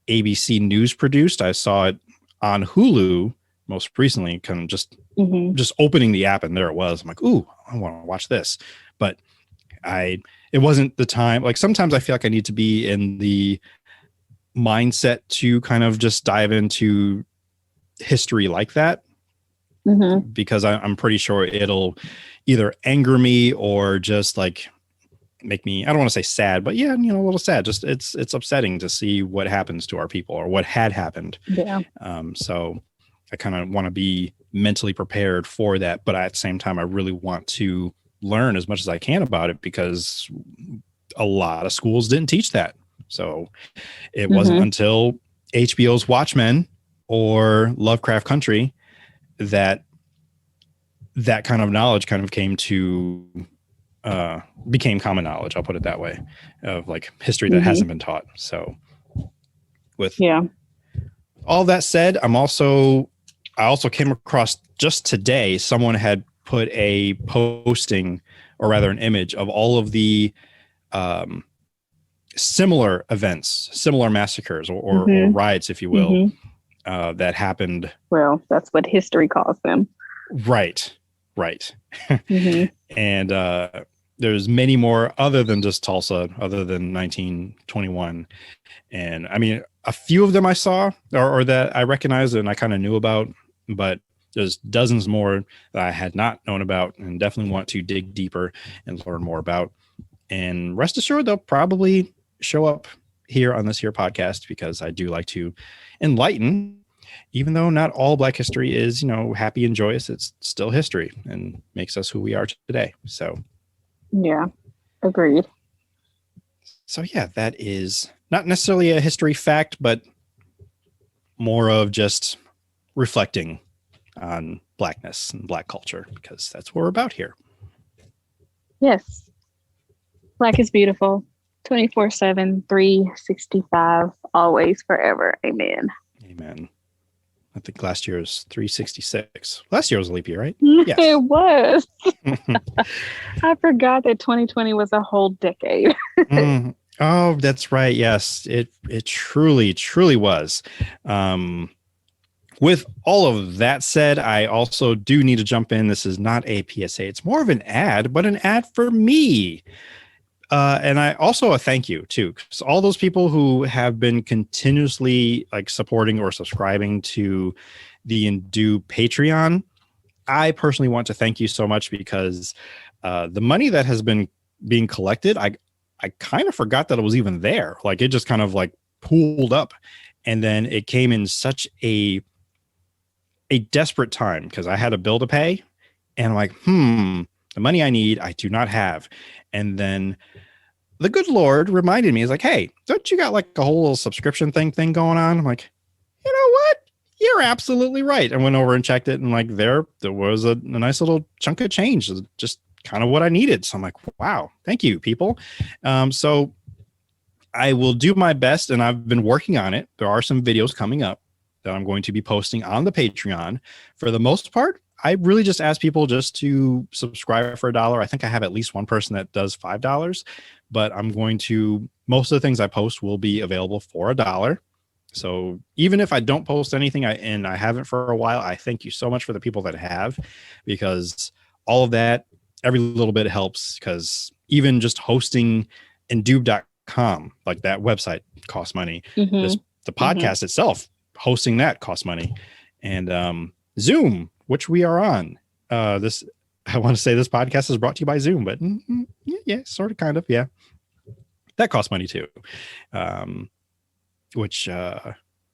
ABC News produced. I saw it on Hulu most recently, kind of just opening the app, and there it was. I'm like, ooh, I want to watch this. But it wasn't the time. Sometimes I feel like I need to be in the mindset to kind of just dive into history like that, because I'm pretty sure it'll either anger me or just make me, I don't want to say sad, but yeah, a little sad. Just it's upsetting to see what happens to our people or what had happened. Yeah. So I kind of want to be mentally prepared for that, but at the same time, I really want to learn as much as I can about it, because a lot of schools didn't teach that. So it wasn't until HBO's Watchmen or Lovecraft Country that kind of knowledge kind of became common knowledge. I'll put it that way, of history that hasn't been taught. So with all that said, I also came across just today, someone had put a posting, or rather an image of all of the similar events, similar massacres or riots, if you will, that happened. Well, that's what history calls them. Right. And there's many more other than just Tulsa, other than 1921. And I mean, a few of them I saw or that I recognized and I kind of knew about, but there's dozens more that I had not known about and definitely want to dig deeper and learn more about. And rest assured, they'll probably show up here on this here podcast, because I do like to enlighten. Even though not all Black history is, happy and joyous, it's still history and makes us who we are today. So, yeah, agreed. So, yeah, that is not necessarily a history fact, but more of just reflecting on Blackness and Black culture, because that's what we're about here. Yes. Black is beautiful. 24/7, 365, always, forever. Amen. Amen. I think last year was 366. Last year was a leap year, right? Yes. It was. I forgot that 2020 was a whole decade. Oh, that's right. Yes, it truly, truly was. With all of that said, I also do need to jump in. This is not a PSA. It's more of an ad, but an ad for me. And I also a thank you too, because all those people who have been continuously supporting or subscribing to the Indube Patreon, I personally want to thank you so much, because the money that has been being collected, I kind of forgot that it was even there. It just kind of pooled up. And then it came in such a desperate time because I had a bill to pay, and I'm like, the money I need, I do not have. And then the good Lord reminded me, he's like, hey, don't you got like a whole little subscription thing going on? I'm like, you know what? You're absolutely right. I went over and checked it, and like there was a nice little chunk of change, just kind of what I needed. So I'm like, wow, thank you, people. So I will do my best, and I've been working on it. There are some videos coming up that I'm going to be posting on the Patreon. For the most part, I really just ask people just to subscribe for $1. I think I have at least one person that does $5, but I'm going to, most of the things I post will be available for $1. So even if I don't post anything, and I haven't for a while, I thank you so much for the people that have, because all of that, every little bit helps, because even just hosting Indube.com, like that website costs money. The podcast itself, hosting that costs money. And Zoom, which we are on, I want to say this podcast is brought to you by Zoom, but yeah, sort of, kind of, yeah, that costs money too.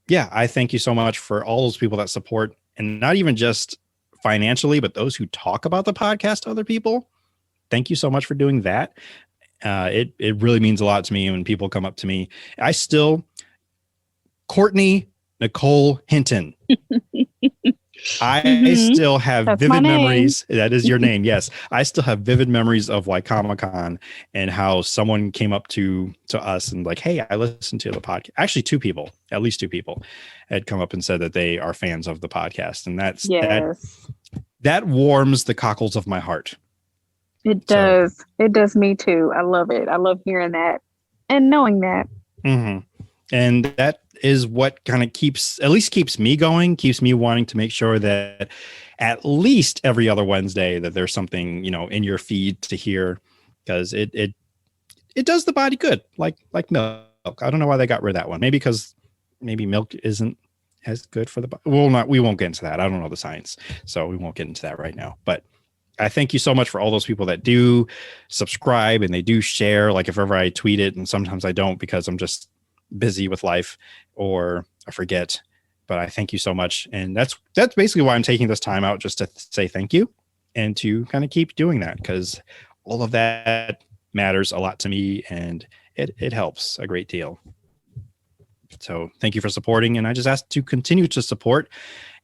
Yeah, I thank you so much for all those people that support, and not even just financially, but those who talk about the podcast to other people. Thank you so much for doing that. It really means a lot to me when people come up to me. Courtney Nicole Hinton. I still have vivid memories. That is your name. Yes. I still have vivid memories of Comic-Con and how someone came up to us and like, hey, I listened to the podcast. Actually, at least two people had come up and said that they are fans of the podcast. And that warms the cockles of my heart. It does. It does me too. I love it. I love hearing that and knowing that. And that is what kind of keeps me going, keeps me wanting to make sure that at least every other Wednesday that there's something, in your feed to hear, because it does the body good, like milk. I don't know why they got rid of that one. Maybe because milk isn't as good for the body. We won't get into that. I don't know the science, so we won't get into that right now. But I thank you so much for all those people that do subscribe and they do share. Like if ever I tweet it, and sometimes I don't because I'm just busy with life or I forget, but I thank you so much. And that's basically why I'm taking this time out, just to say thank you and to kind of keep doing that, because all of that matters a lot to me, and it helps a great deal. So thank you for supporting. And I just ask to continue to support,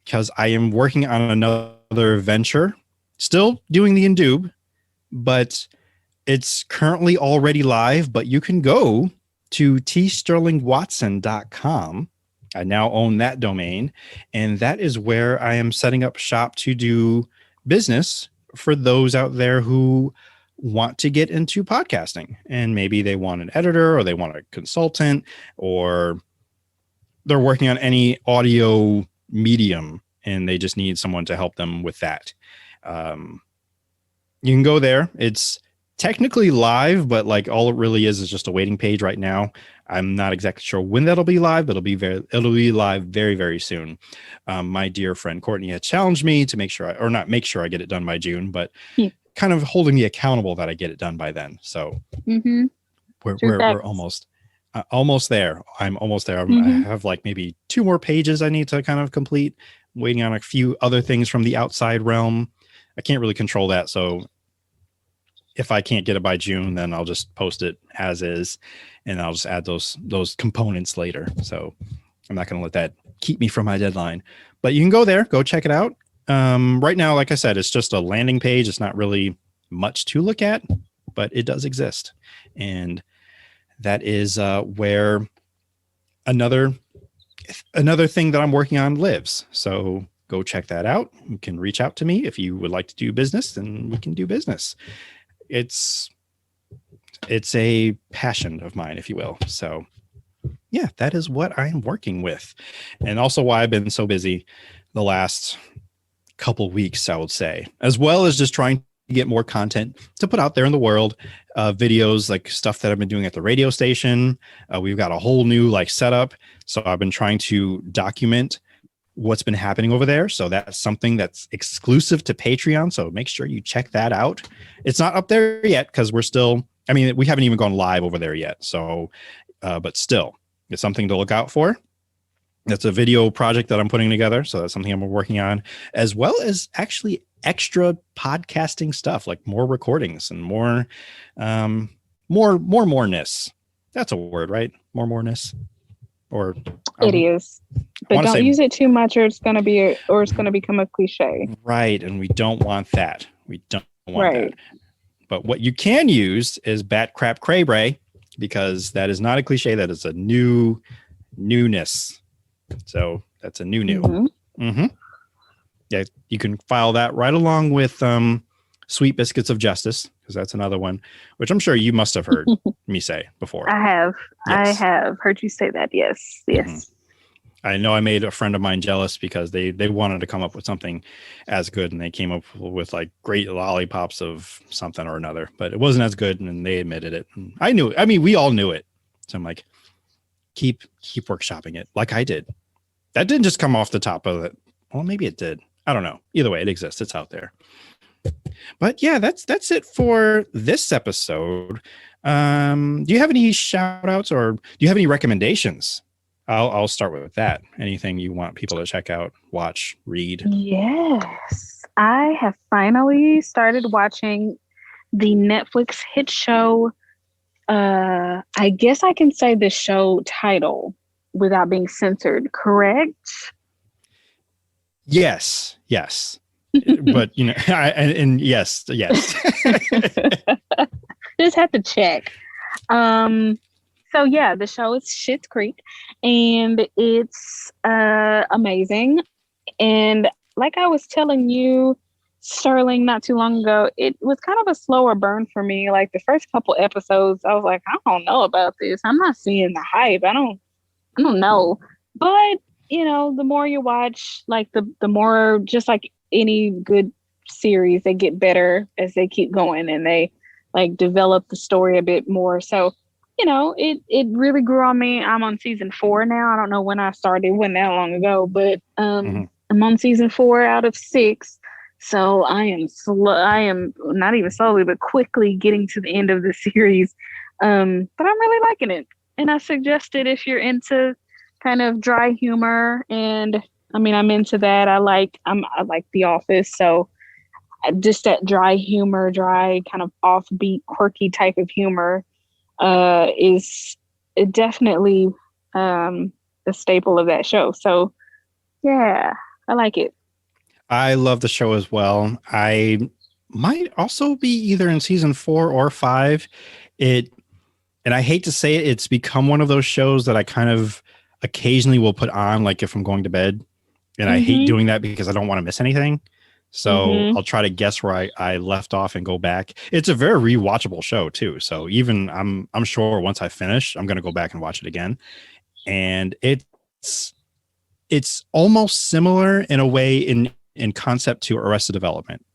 because I am working on another venture, still doing the Indube, but it's currently already live. But you can go to tsterlingwatson.com. I now own that domain, and that is where I am setting up shop to do business for those out there who want to get into podcasting, and maybe they want an editor, or they want a consultant, or they're working on any audio medium and they just need someone to help them with that. You can go there. It's technically live, but like all it really is just a waiting page right now. I'm not exactly sure when that'll be live, but it'll be live very, very soon. My dear friend Courtney had challenged me to not make sure I get it done by June, but kind of holding me accountable that I get it done by then. So we're almost there. I'm almost there. I have like maybe 2 more pages I need to kind of complete. I'm waiting on a few other things from the outside realm. I can't really control that. So if I can't get it by June, then I'll just post it as is, and I'll just add those components later. So I'm not going to let that keep me from my deadline. But you can go there, go check it out. Right now, like I said, it's just a landing page. It's not really much to look at, but it does exist. And that is where another thing that I'm working on lives. So go check that out. You can reach out to me if you would like to do business, then we can do business. It's a passion of mine, if you will. So yeah, that is what I am working with. And also why I've been so busy the last couple weeks, I would say, as well as just trying to get more content to put out there in the world, videos, like stuff that I've been doing at the radio station. We've got a whole new setup. So I've been trying to document what's been happening over there. So that's something that's exclusive to Patreon. So make sure you check that out. It's not up there yet because we haven't even gone live over there yet. So, but still, It's something to look out for. That's a video project that I'm putting together. So that's something I'm working on, as well as actually extra podcasting stuff, like more recordings and moreness. That's a word, right? Moreness. Or it is, but don't use it too much, or it's going to become a cliche. Right, and we don't want that. We don't want that. But what you can use is bat crap cray bray, because that is not a cliche. That is a newness. So that's a new. Yeah, you can file that right along with Sweet Biscuits of Justice, because that's another one, which I'm sure you must have heard me say before. I have. Yes. I have heard you say that. Yes. I know I made a friend of mine jealous because they wanted to come up with something as good, and they came up with like great lollipops of something or another, but it wasn't as good, and they admitted it. And I knew it. I mean, we all knew it. So I'm like, keep workshopping it like I did. That didn't just come off the top of it. Well, maybe it did. I don't know. Either way, it exists. It's out there. But yeah, that's it for this episode. Do you have any shout outs, or do you have any recommendations? I'll start with that. Anything you want people to check out, watch, read? Yes. I have finally started watching the Netflix hit show. I guess I can say the show title without being censored, correct? Yes. But you know, and yes. Just have to check. So yeah, the show is Schitt's Creek, and it's amazing. And like I was telling you, Sterling, not too long ago, it was kind of a slower burn for me. Like the first couple episodes, I was like, I don't know about this. I'm not seeing the hype. I don't know. But you know, the more you watch, like the more, just like any good series, they get better as they keep going, and they like develop the story a bit more. So, you know, it really grew on me. I'm on season 4 now. I don't know when I started. It wasn't that long ago, but I'm on season 4 out of 6. So I am not even slowly, but quickly getting to the end of the series. But I'm really liking it. And I suggested, if you're into kind of dry humor, and I mean, I'm into that. I like The Office. So just that dry humor, dry kind of offbeat, quirky type of humor is definitely a staple of that show. So yeah, I like it. I love the show as well. I might also be either in season 4 or 5. And I hate to say it, it's become one of those shows that I kind of occasionally will put on, like if I'm going to bed, and I hate doing that because I don't want to miss anything. So I'll try to guess where I left off and go back. It's a very rewatchable show too. So even I'm sure once I finish, I'm going to go back and watch it again. And it's almost similar in a way in concept to Arrested Development,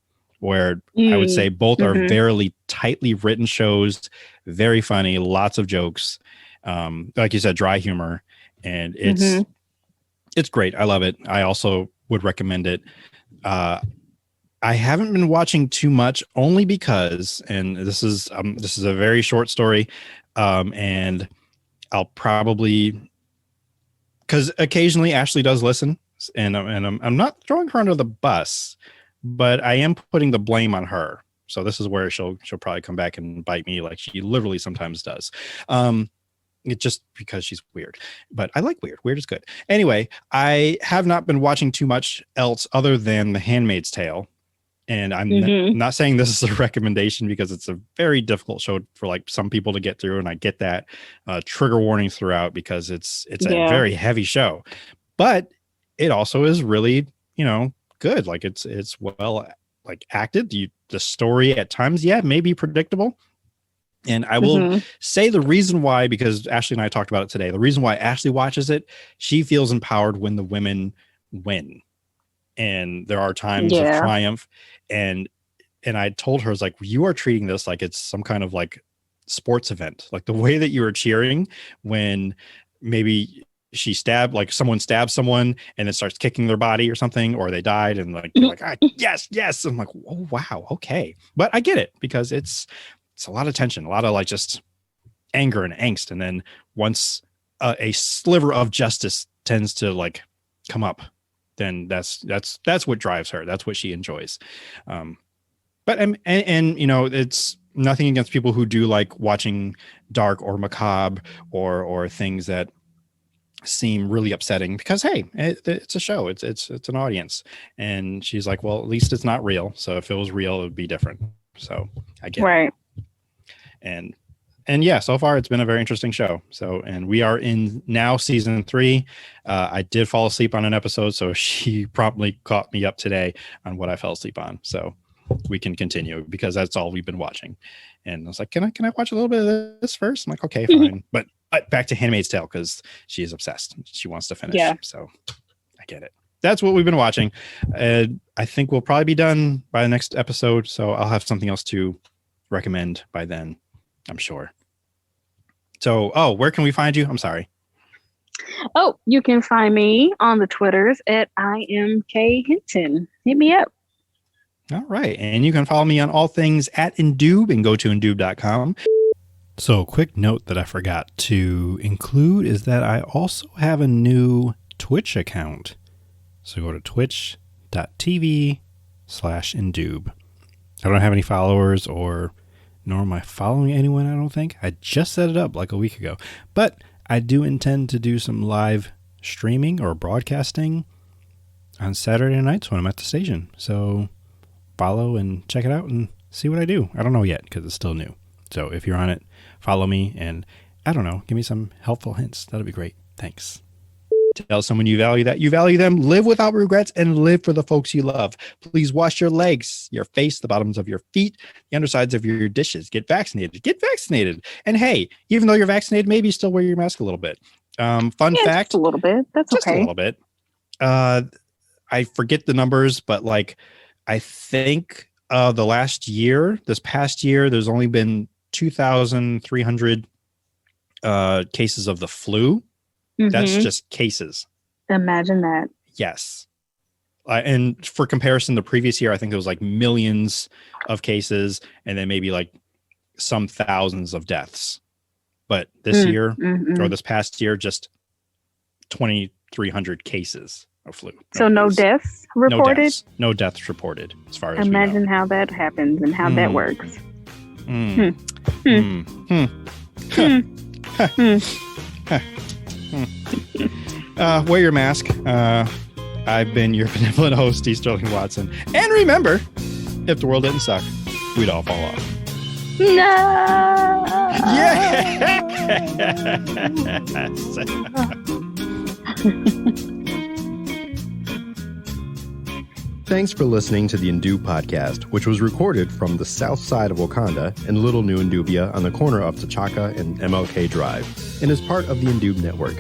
where I would say both are very tightly written shows, very funny, lots of jokes. Like you said, dry humor, and it's great. I love it. I also would recommend it. I haven't been watching too much, only because, and this is a very short story, and I'll probably, because occasionally Ashley does listen, and I'm not throwing her under the bus, but I am putting the blame on her. So this is where she'll probably come back and bite me, like she literally sometimes does. It's just because she's weird, but I like weird. Weird is good. Anyway, I have not been watching too much else other than The Handmaid's Tale. And I'm not saying this is a recommendation, because it's a very difficult show for like some people to get through. And I get that. Trigger warnings throughout, because it's a very heavy show, but it also is really, you know, good. Like it's well, like acted. The story at times, maybe predictable. And I will say the reason why, because Ashley and I talked about it today, the reason why Ashley watches it, she feels empowered when the women win. And there are times of triumph. And I told her, I was like, you are treating this like it's some kind of like sports event. Like the way that you were cheering when maybe someone stabs someone and then starts kicking their body or something, or they died, and like, you're like, yes. I'm like, oh, wow. Okay. But I get it, because it's a lot of tension, a lot of like just anger and angst. And then once a sliver of justice tends to like come up, then that's what drives her. That's what she enjoys. But and you know, it's nothing against people who do like watching dark or macabre or things that seem really upsetting, because hey, it's a show, it's an audience. And she's like, well, at least it's not real. So if it was real, it would be different. So I get right. it. And yeah, so far it's been a very interesting show. So, and we are in now season 3. I did fall asleep on an episode, so she promptly caught me up today on what I fell asleep on. So we can continue because that's all we've been watching. And I was like, can I watch a little bit of this first? I'm like, okay, fine. But back to Handmaid's Tale, because she is obsessed. She wants to finish. Yeah. So I get it. That's what we've been watching. I think we'll probably be done by the next episode. So I'll have something else to recommend by then, I'm sure. So, where can we find you? I'm sorry. Oh, you can find me on the Twitters at IMKHinton. Hit me up. All right. And you can follow me on all things at Indoob and go to indoob.com. So, quick note that I forgot to include is that I also have a new Twitch account. So go to twitch.tv/Indoob. I don't have any followers, nor am I following anyone, I don't think. I just set it up like a week ago. But I do intend to do some live streaming or broadcasting on Saturday nights when I'm at the station. So follow and check it out and see what I do. I don't know yet because it's still new. So if you're on it, follow me and, I don't know, give me some helpful hints. That'll be great. Thanks. Tell someone you value them, live without regrets, and live for the folks you love. Please wash your legs, your face, the bottoms of your feet, the undersides of your dishes. Get vaccinated. And hey, even though you're vaccinated, maybe still wear your mask a little bit. Fun fact. Just a little bit. That's just okay. A little bit. I forget the numbers, but like, I think this past year, there's only been 2,300 cases of the flu. Mm-hmm. That's just cases. Imagine that. Yes. And for comparison, the previous year, I think there was like millions of cases and then maybe like some thousands of deaths. But this year or this past year, just 2,300 cases of flu. So no deaths reported? No deaths reported as far as Imagine how that happens and how that works. Wear your mask. I've been your benevolent host, T. Sterling Watson. And remember, if the world didn't suck, we'd all fall off. No! Yes! Thanks for listening to the Indoob podcast, which was recorded from the south side of Wakanda in Little New Indubia on the corner of T'Chaka and MLK Drive, and is part of the Indoob network.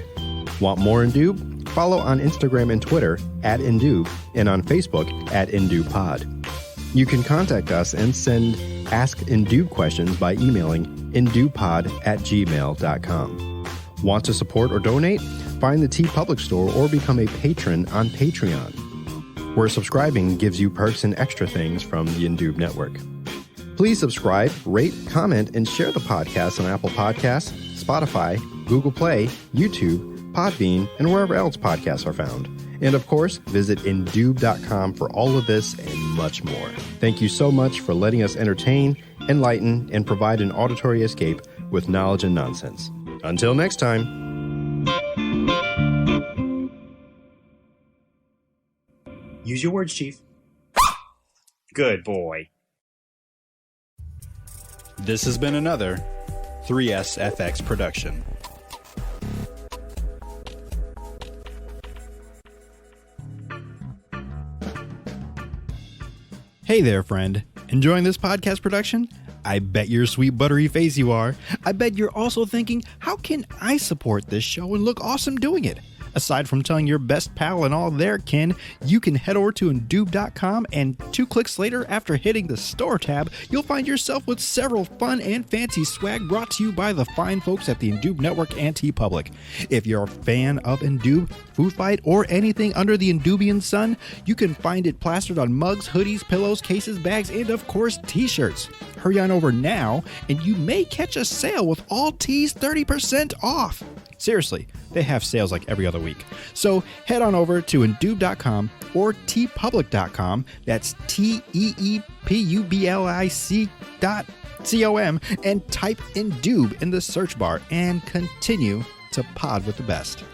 Want more Indoob? Follow on Instagram and Twitter at Indoob and on Facebook at IndoobPod. You can contact us and send Ask Indoob questions by emailing indoobpod@gmail.com. Want to support or donate? Find the TeePublic store or become a patron on Patreon, where subscribing gives you perks and extra things from the Indoob network. Please subscribe, rate, comment, and share the podcast on Apple Podcasts, Spotify, Google Play, YouTube, Podbean, and wherever else podcasts are found. And of course, visit Indoob.com for all of this and much more. Thank you so much for letting us entertain, enlighten, and provide an auditory escape with knowledge and nonsense. Until next time. Use your words, Chief. Good boy. This has been another 3SFX production. Hey there, friend. Enjoying this podcast production? I bet your sweet buttery face you are. I bet you're also thinking, how can I support this show and look awesome doing it? Aside from telling your best pal and all their kin, you can head over to Indoob.com, and 2 clicks later, after hitting the store tab, you'll find yourself with several fun and fancy swag brought to you by the fine folks at the Indoob Network and TeePublic. If you're a fan of Indoob, Food Fight, or anything under the Indoobian sun, you can find it plastered on mugs, hoodies, pillows, cases, bags, and of course, t-shirts. Hurry on over now, and you may catch a sale with all tees 30% off. Seriously, they have sales like every other week. So head on over to Endoob.com or tpublic.com. That's TEEPUBLIC.com and type Endoob in the search bar and continue to pod with the best.